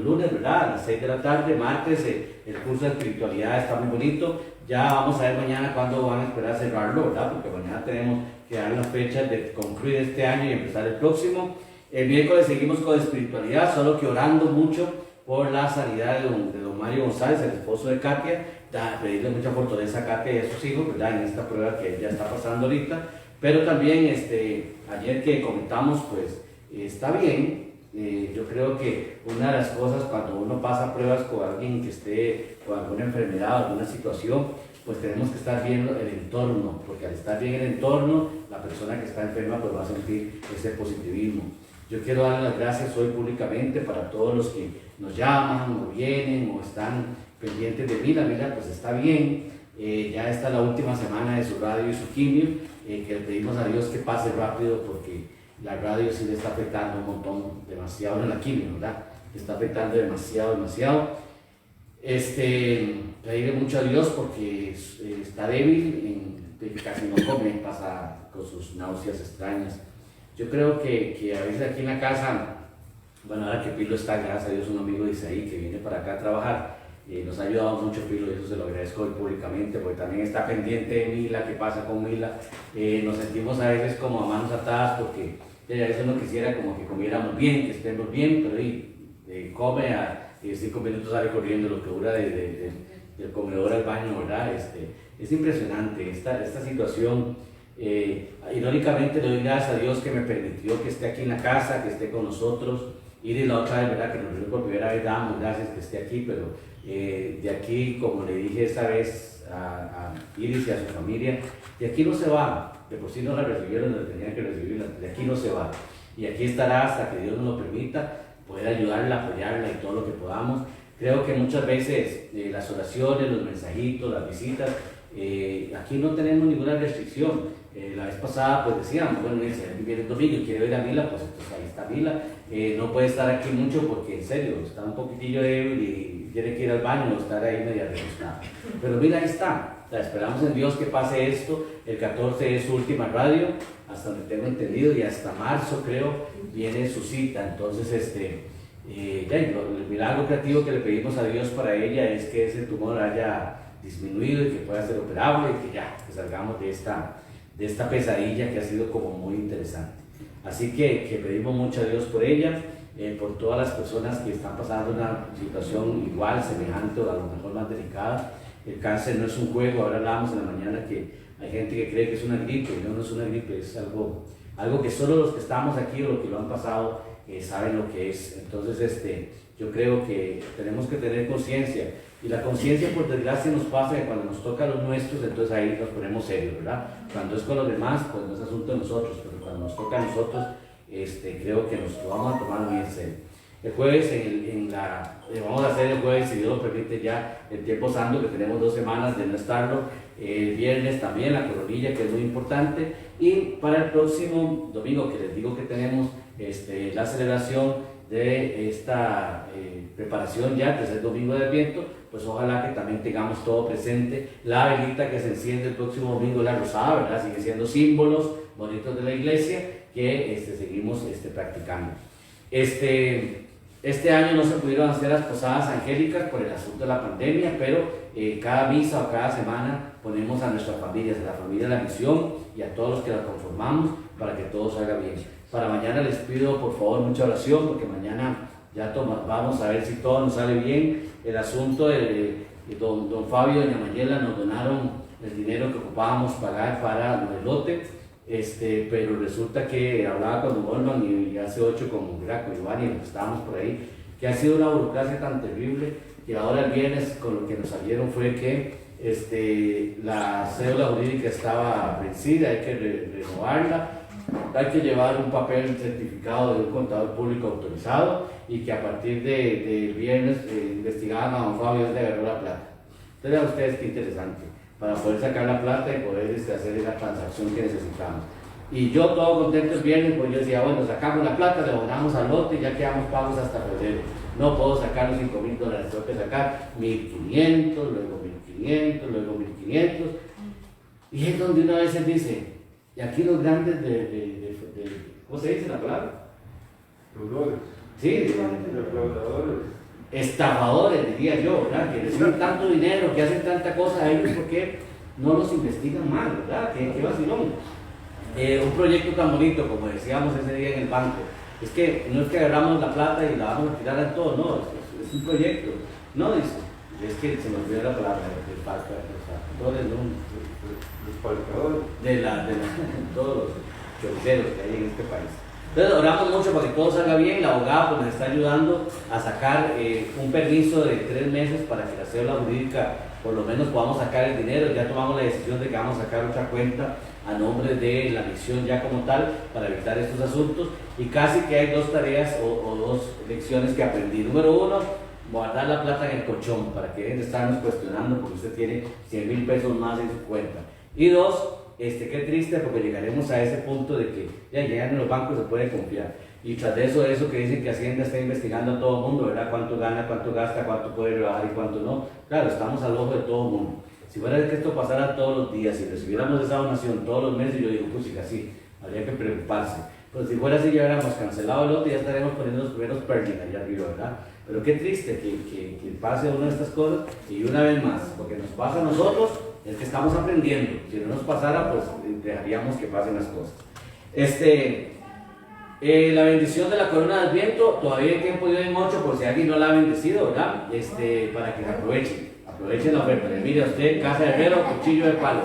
lunes, ¿verdad? A las 6 de la tarde, martes, el curso de espiritualidad está muy bonito. Ya vamos a ver mañana cuándo van a esperar cerrarlo, ¿verdad? Porque mañana tenemos que dar las fechas de concluir este año y empezar el próximo. El miércoles seguimos con espiritualidad, solo que orando mucho por la sanidad de don Mario González, el esposo de Katia, pedirle mucha fortaleza a Katia y a sus hijos, ¿verdad? En esta prueba que ya está pasando ahorita. Pero también ayer que comentamos, pues está bien Yo creo que una de las cosas cuando uno pasa pruebas con alguien que esté con alguna enfermedad o alguna situación, pues tenemos que estar viendo el entorno, porque al estar bien el entorno, la persona que está enferma pues va a sentir ese positivismo. Yo quiero dar las gracias hoy públicamente para todos los que nos llaman o vienen o están pendientes de Mila. Mila pues está bien, ya está la última semana de su radio y su quimio, que le pedimos a Dios que pase rápido porque la radio sí le está afectando un montón, demasiado en la quimio, ¿verdad? Le está afectando demasiado. Pedirle mucho a Dios porque está débil, casi no come, pasa con sus náuseas extrañas. Yo creo que a veces aquí en la casa, bueno, ahora que Pilo está, gracias a Dios, un amigo dice ahí que viene para acá a trabajar, nos ha ayudado mucho Pilo y eso se lo agradezco hoy públicamente, porque también está pendiente de Mila, qué pasa con Mila. Nos sentimos a veces como a manos atadas porque a veces uno quisiera como que comiéramos bien, que estemos bien, pero come y 5 minutos sale corriendo, lo que dura del comedor al baño, ¿verdad? Es impresionante esta situación. Irónicamente le doy gracias a Dios que me permitió que esté aquí en la casa, que esté con nosotros. Iris la otra vez, ¿verdad? Que nos reunió por primera vez, damos gracias que esté aquí, pero de aquí, como le dije esta vez a Iris y a su familia, de aquí no se va. De por sí no la recibieron, la tenían que recibir, de aquí no se va. Y aquí estará hasta que Dios nos lo permita, poder ayudarla, apoyarla y todo lo que podamos. Creo que muchas veces las oraciones, los mensajitos, las visitas, aquí no tenemos ninguna restricción. La vez pasada pues decíamos, bueno, si alguien viene el domingo y quiere ver a Mila, pues entonces ahí está Mila. No puede estar aquí mucho porque en serio está un poquitillo débil y tiene que ir al baño o estar ahí media recostada. Pero mira, ahí está. O sea, esperamos en Dios que pase esto. El 14 es su última radio, hasta donde tengo entendido, y hasta marzo creo viene su cita. Entonces, el milagro creativo que le pedimos a Dios para ella es que ese tumor haya disminuido y que pueda ser operable y que salgamos de esta pesadilla que ha sido como muy interesante. Así que pedimos mucho a Dios por ella, por todas las personas que están pasando una situación igual, semejante o a lo mejor más delicada. El cáncer no es un juego. Ahora hablábamos en la mañana que hay gente que cree que es una gripe, y no es una gripe, es algo que solo los que estamos aquí o los que lo han pasado saben lo que es. Entonces yo creo que tenemos que tener conciencia, y la conciencia por desgracia nos pasa que cuando nos toca a los nuestros, entonces ahí nos ponemos serios, ¿verdad? Cuando es con los demás, pues no es asunto de nosotros, pero cuando nos toca a nosotros, creo que nos lo vamos a tomar muy en serio. El jueves vamos a hacer el jueves, si Dios lo permite, ya el tiempo santo, que tenemos 2 semanas de no estarlo. El viernes también la coronilla, que es muy importante, y para el próximo domingo, que les digo que tenemos la celebración de esta preparación ya, el tercer domingo de Adviento, pues ojalá que también tengamos todo presente. La velita que se enciende el próximo domingo, la rosada, ¿verdad? Sigue siendo símbolos bonitos de la iglesia que seguimos practicando. Este año no se pudieron hacer las posadas angélicas por el asunto de la pandemia, pero cada misa o cada semana ponemos a nuestras familias, a la familia de la misión y a todos los que la conformamos para que todo salga bien. Para mañana les pido por favor mucha oración, porque mañana ya vamos a ver si todo nos sale bien. El asunto de don Fabio y doña Mayela nos donaron el dinero que ocupábamos pagar para el lote. Pero resulta que hablaba con don Goldman y hace 8 con Giovanni, que estábamos por ahí, que ha sido una burocracia tan terrible que ahora el viernes con lo que nos salieron fue que la cédula jurídica estaba vencida, hay que renovarla, hay que llevar un papel certificado de un contador público autorizado, y que a partir del viernes investigaban a don Fabio donde agarró la plata. Entonces vean ustedes qué interesante, para poder sacar la plata y poder hacer esa transacción que necesitamos. Y yo todo contento el viernes, pues yo decía, bueno, sacamos la plata, le donamos al lote y ya quedamos pagos hasta febrero. No puedo sacar los $5,000, tengo que sacar 1.500, luego 1.500, luego 1.500. Y es donde una vez se dice, y aquí los grandes ¿cómo se dice la palabra? Deudores. Sí, Defraudadores. Estafadores, diría yo, ¿verdad? Que reciben tanto dinero, que hacen tanta cosa a ellos, porque no los investigan mal, ¿verdad? Qué vacilón. Un proyecto tan bonito, como decíamos ese día en el banco, es que no es que agarramos la plata y la vamos a tirar a todo, no, es un proyecto. No, dice, es que se me olvidó la palabra, los falcadores, Los falcadores. de todos los choriceros que hay en este país. Entonces oramos mucho para que todo salga bien. La abogada pues, nos está ayudando a sacar un permiso de 3 meses para que la cédula jurídica por lo menos podamos sacar el dinero. Ya tomamos la decisión de que vamos a sacar otra cuenta a nombre de la misión ya como tal para evitar estos asuntos, y casi que hay 2 tareas o 2 lecciones que aprendí. Número 1, guardar la plata en el colchón para que dejen de estarnos cuestionando porque usted tiene 100,000 pesos más en su cuenta. Y 2, qué triste porque llegaremos a ese punto de que ya en los bancos se puede confiar. Y tras de eso que dicen que Hacienda está investigando a todo el mundo, ¿verdad? Cuánto gana, cuánto gasta, cuánto puede rebajar y cuánto no. Claro, estamos al ojo de todo el mundo. Si fuera que esto pasara todos los días, si recibiéramos esa donación todos los meses, yo digo, pues sí, habría que preocuparse. Pero si fuera así, ya hubiéramos cancelado el otro y ya estaremos poniendo los primeros pernis allá arriba, ¿verdad? Pero qué triste que pase una de estas cosas, y una vez más, lo que nos pasa a nosotros es que estamos aprendiendo. Si no nos pasara, pues dejaríamos que pasen las cosas. La bendición de la corona del viento, todavía hay tiempo de en 8 por si alguien no la ha bendecido, ¿verdad? Para que se aprovechen la oferta. Mire usted, casa de herrero, cuchillo de palo.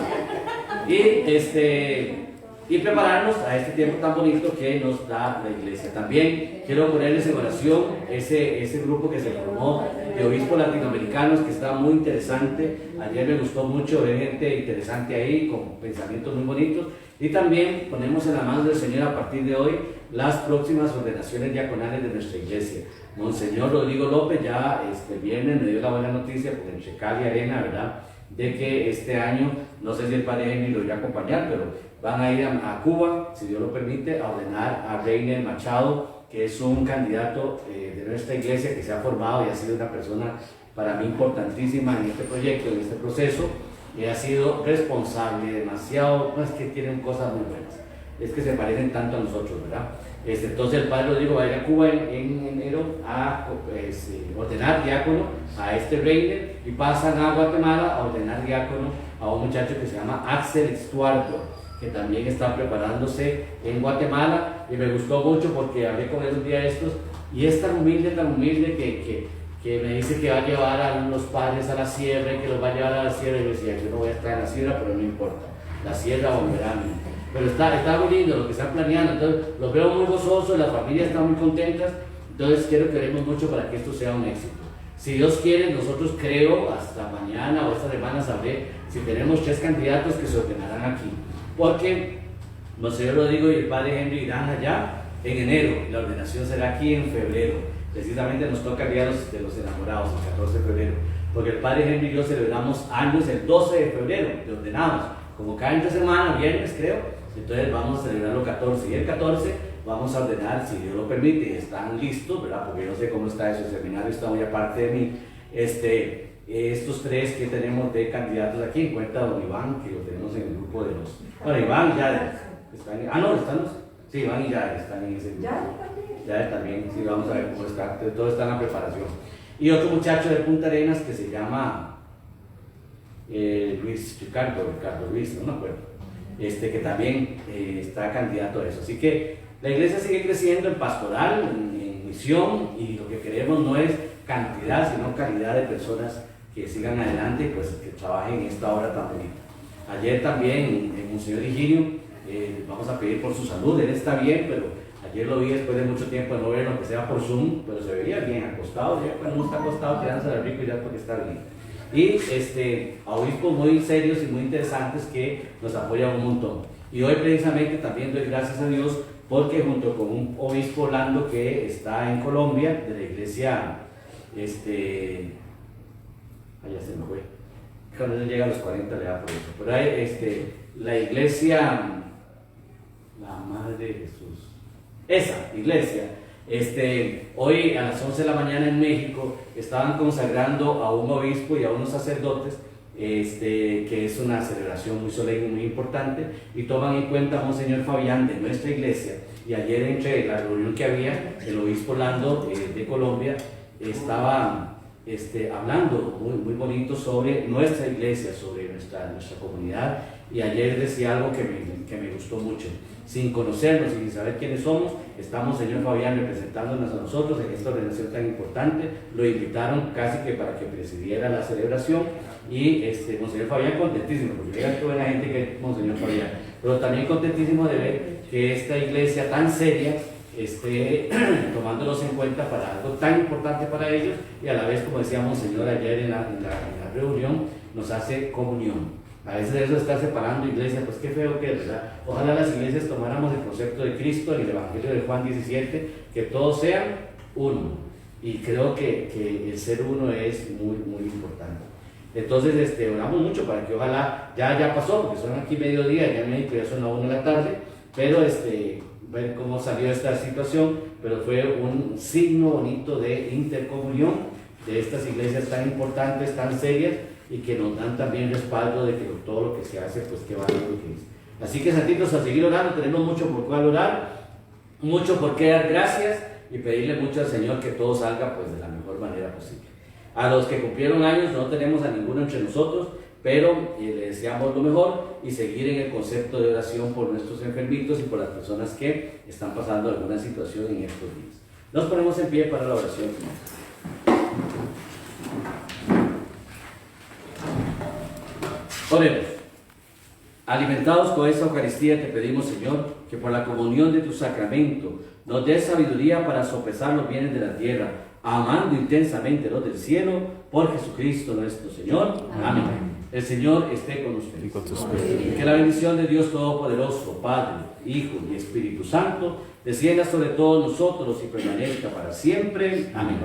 Y prepararnos a este tiempo tan bonito que nos da la iglesia. También quiero ponerles en oración ese grupo que se formó de obispos latinoamericanos, que está muy interesante. Ayer me gustó mucho ver gente interesante ahí, con pensamientos muy bonitos. Y también ponemos en las manos del Señor a partir de hoy las próximas ordenaciones diaconales de nuestra iglesia. Monseñor Rodrigo López ya el viernes me dio la buena noticia, porque entre Cali y Arena, ¿verdad?, de que este año, no sé si el padre Henry lo irá a acompañar, pero van a ir a Cuba, si Dios lo permite, a ordenar a Reiner Machado, que es un candidato de nuestra iglesia que se ha formado y ha sido una persona para mí importantísima en este proyecto, en este proceso, y ha sido responsable, demasiado, no es que tienen cosas muy buenas, es que se parecen tanto a nosotros, ¿verdad? Entonces el padre Rodrigo va a ir a Cuba en enero a ordenar diácono a Reiner, y pasan a Guatemala a ordenar diácono a un muchacho que se llama Axel Stuardo, que también está preparándose en Guatemala, y me gustó mucho porque hablé con él un día de estos, y es tan humilde que me dice que va a llevar a los padres a la sierra, y que los va a llevar a la sierra, y yo decía, yo no voy a estar en la sierra, pero no importa, la sierra volverá a mí. Pero está muy lindo lo que están planeando, entonces los veo muy gozosos, las familias están muy contentas, entonces quiero que oremos mucho para que esto sea un éxito. Si Dios quiere, nosotros creo, hasta mañana o esta semana sabré si tenemos 3 candidatos que se ordenarán aquí, porque Monseñor Rodrigo y el padre Henry irán allá en enero, y la ordenación será aquí en febrero. Precisamente nos toca el día de los enamorados, el 14 de febrero, porque el padre Henry y yo celebramos años el 12 de febrero de ordenados, como cada entre semana, viernes creo. Entonces vamos a celebrar el 14, y el 14 vamos a ordenar, si Dios lo permite, están listos, ¿verdad? Porque yo no sé cómo está eso, el seminario está muy aparte de mí. Estos 3 que tenemos de candidatos aquí, en cuenta don Iván, que lo tenemos en el grupo de los... Bueno, Iván ya están... Sí, Iván y ya están en ese grupo. Ya también, sí, vamos a ver cómo está, todo está en la preparación. Y otro muchacho de Punta Arenas que se llama Ricardo Luis, no me acuerdo. Que también está candidato a eso. Así que la iglesia sigue creciendo en pastoral, en misión, y lo que queremos no es cantidad, sino calidad de personas que sigan adelante y pues que trabajen en esta obra tan bonita. Ayer también en Monseñor Higinio, vamos a pedir por su salud. Él está bien, pero ayer lo vi después de mucho tiempo de no verlo, aunque sea por Zoom, pero se veía bien acostado. Ya cuando uno está acostado, tirándose de rico y ya porque está bien. Y a obispos muy serios y muy interesantes que nos apoyan un montón. Y hoy precisamente también doy gracias a Dios porque junto con un obispo Orlando que está en Colombia, de la iglesia, ya se me fue, cuando él llega a los 40 le da por eso, pero hay la iglesia, la Madre de Jesús, esa iglesia, hoy a las 11 de la mañana en México estaban consagrando a un obispo y a unos sacerdotes, que es una celebración muy solemne, muy importante, y toman en cuenta a Monseñor Fabián de nuestra iglesia. Y ayer, entre la reunión que había, el obispo Orlando de Colombia estaba hablando muy bonito sobre nuestra iglesia, sobre nuestra comunidad, y ayer decía algo que me gustó mucho. Sin conocernos y sin saber quiénes somos, estamos, señor Fabián, representándonos a nosotros en esta organización tan importante. Lo invitaron casi que para que presidiera la celebración, y monseñor Fabián contentísimo, porque vean qué buena gente que es monseñor Fabián, pero también contentísimo de ver que esta iglesia tan seria tomándolos en cuenta para algo tan importante para ellos, y a la vez, como decía Monseñor ayer en la reunión, nos hace comunión. A veces eso está separando iglesias, pues qué feo que es, ¿verdad? Ojalá las iglesias tomáramos el concepto de Cristo en el Evangelio de Juan 17, que todos sean uno. Y creo que el ser uno es muy, muy importante. Entonces, oramos mucho para que ojalá, ya pasó, porque son aquí mediodía, ya en México ya son las 1 de la tarde, pero ver cómo salió esta situación, pero fue un signo bonito de intercomunión de estas iglesias tan importantes, tan serias, y que nos dan también respaldo de que todo lo que se hace, pues que vale lo que es. Así que, santitos, a seguir orando, tenemos mucho por cuál orar, mucho por qué dar gracias, y pedirle mucho al Señor que todo salga pues de la mejor manera posible. A los que cumplieron años no tenemos a ninguno entre nosotros, pero le deseamos lo mejor y seguir en el concepto de oración por nuestros enfermitos y por las personas que están pasando alguna situación en estos días. Nos ponemos en pie para la oración. Oremos. Alimentados con esta Eucaristía te pedimos, Señor, que por la comunión de tu sacramento nos des sabiduría para sopesar los bienes de la tierra, amando intensamente los del cielo, por Jesucristo nuestro Señor. Amén. El Señor esté con ustedes. Y con tu espíritu. Que la bendición de Dios Todopoderoso, Padre, Hijo y Espíritu Santo, descienda sobre todos nosotros y permanezca para siempre. Amén.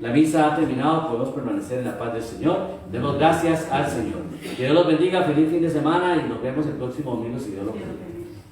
La misa ha terminado, podemos permanecer en la paz del Señor. Demos gracias al Señor. Que Dios los bendiga, feliz fin de semana y nos vemos el próximo domingo si Dios lo permite.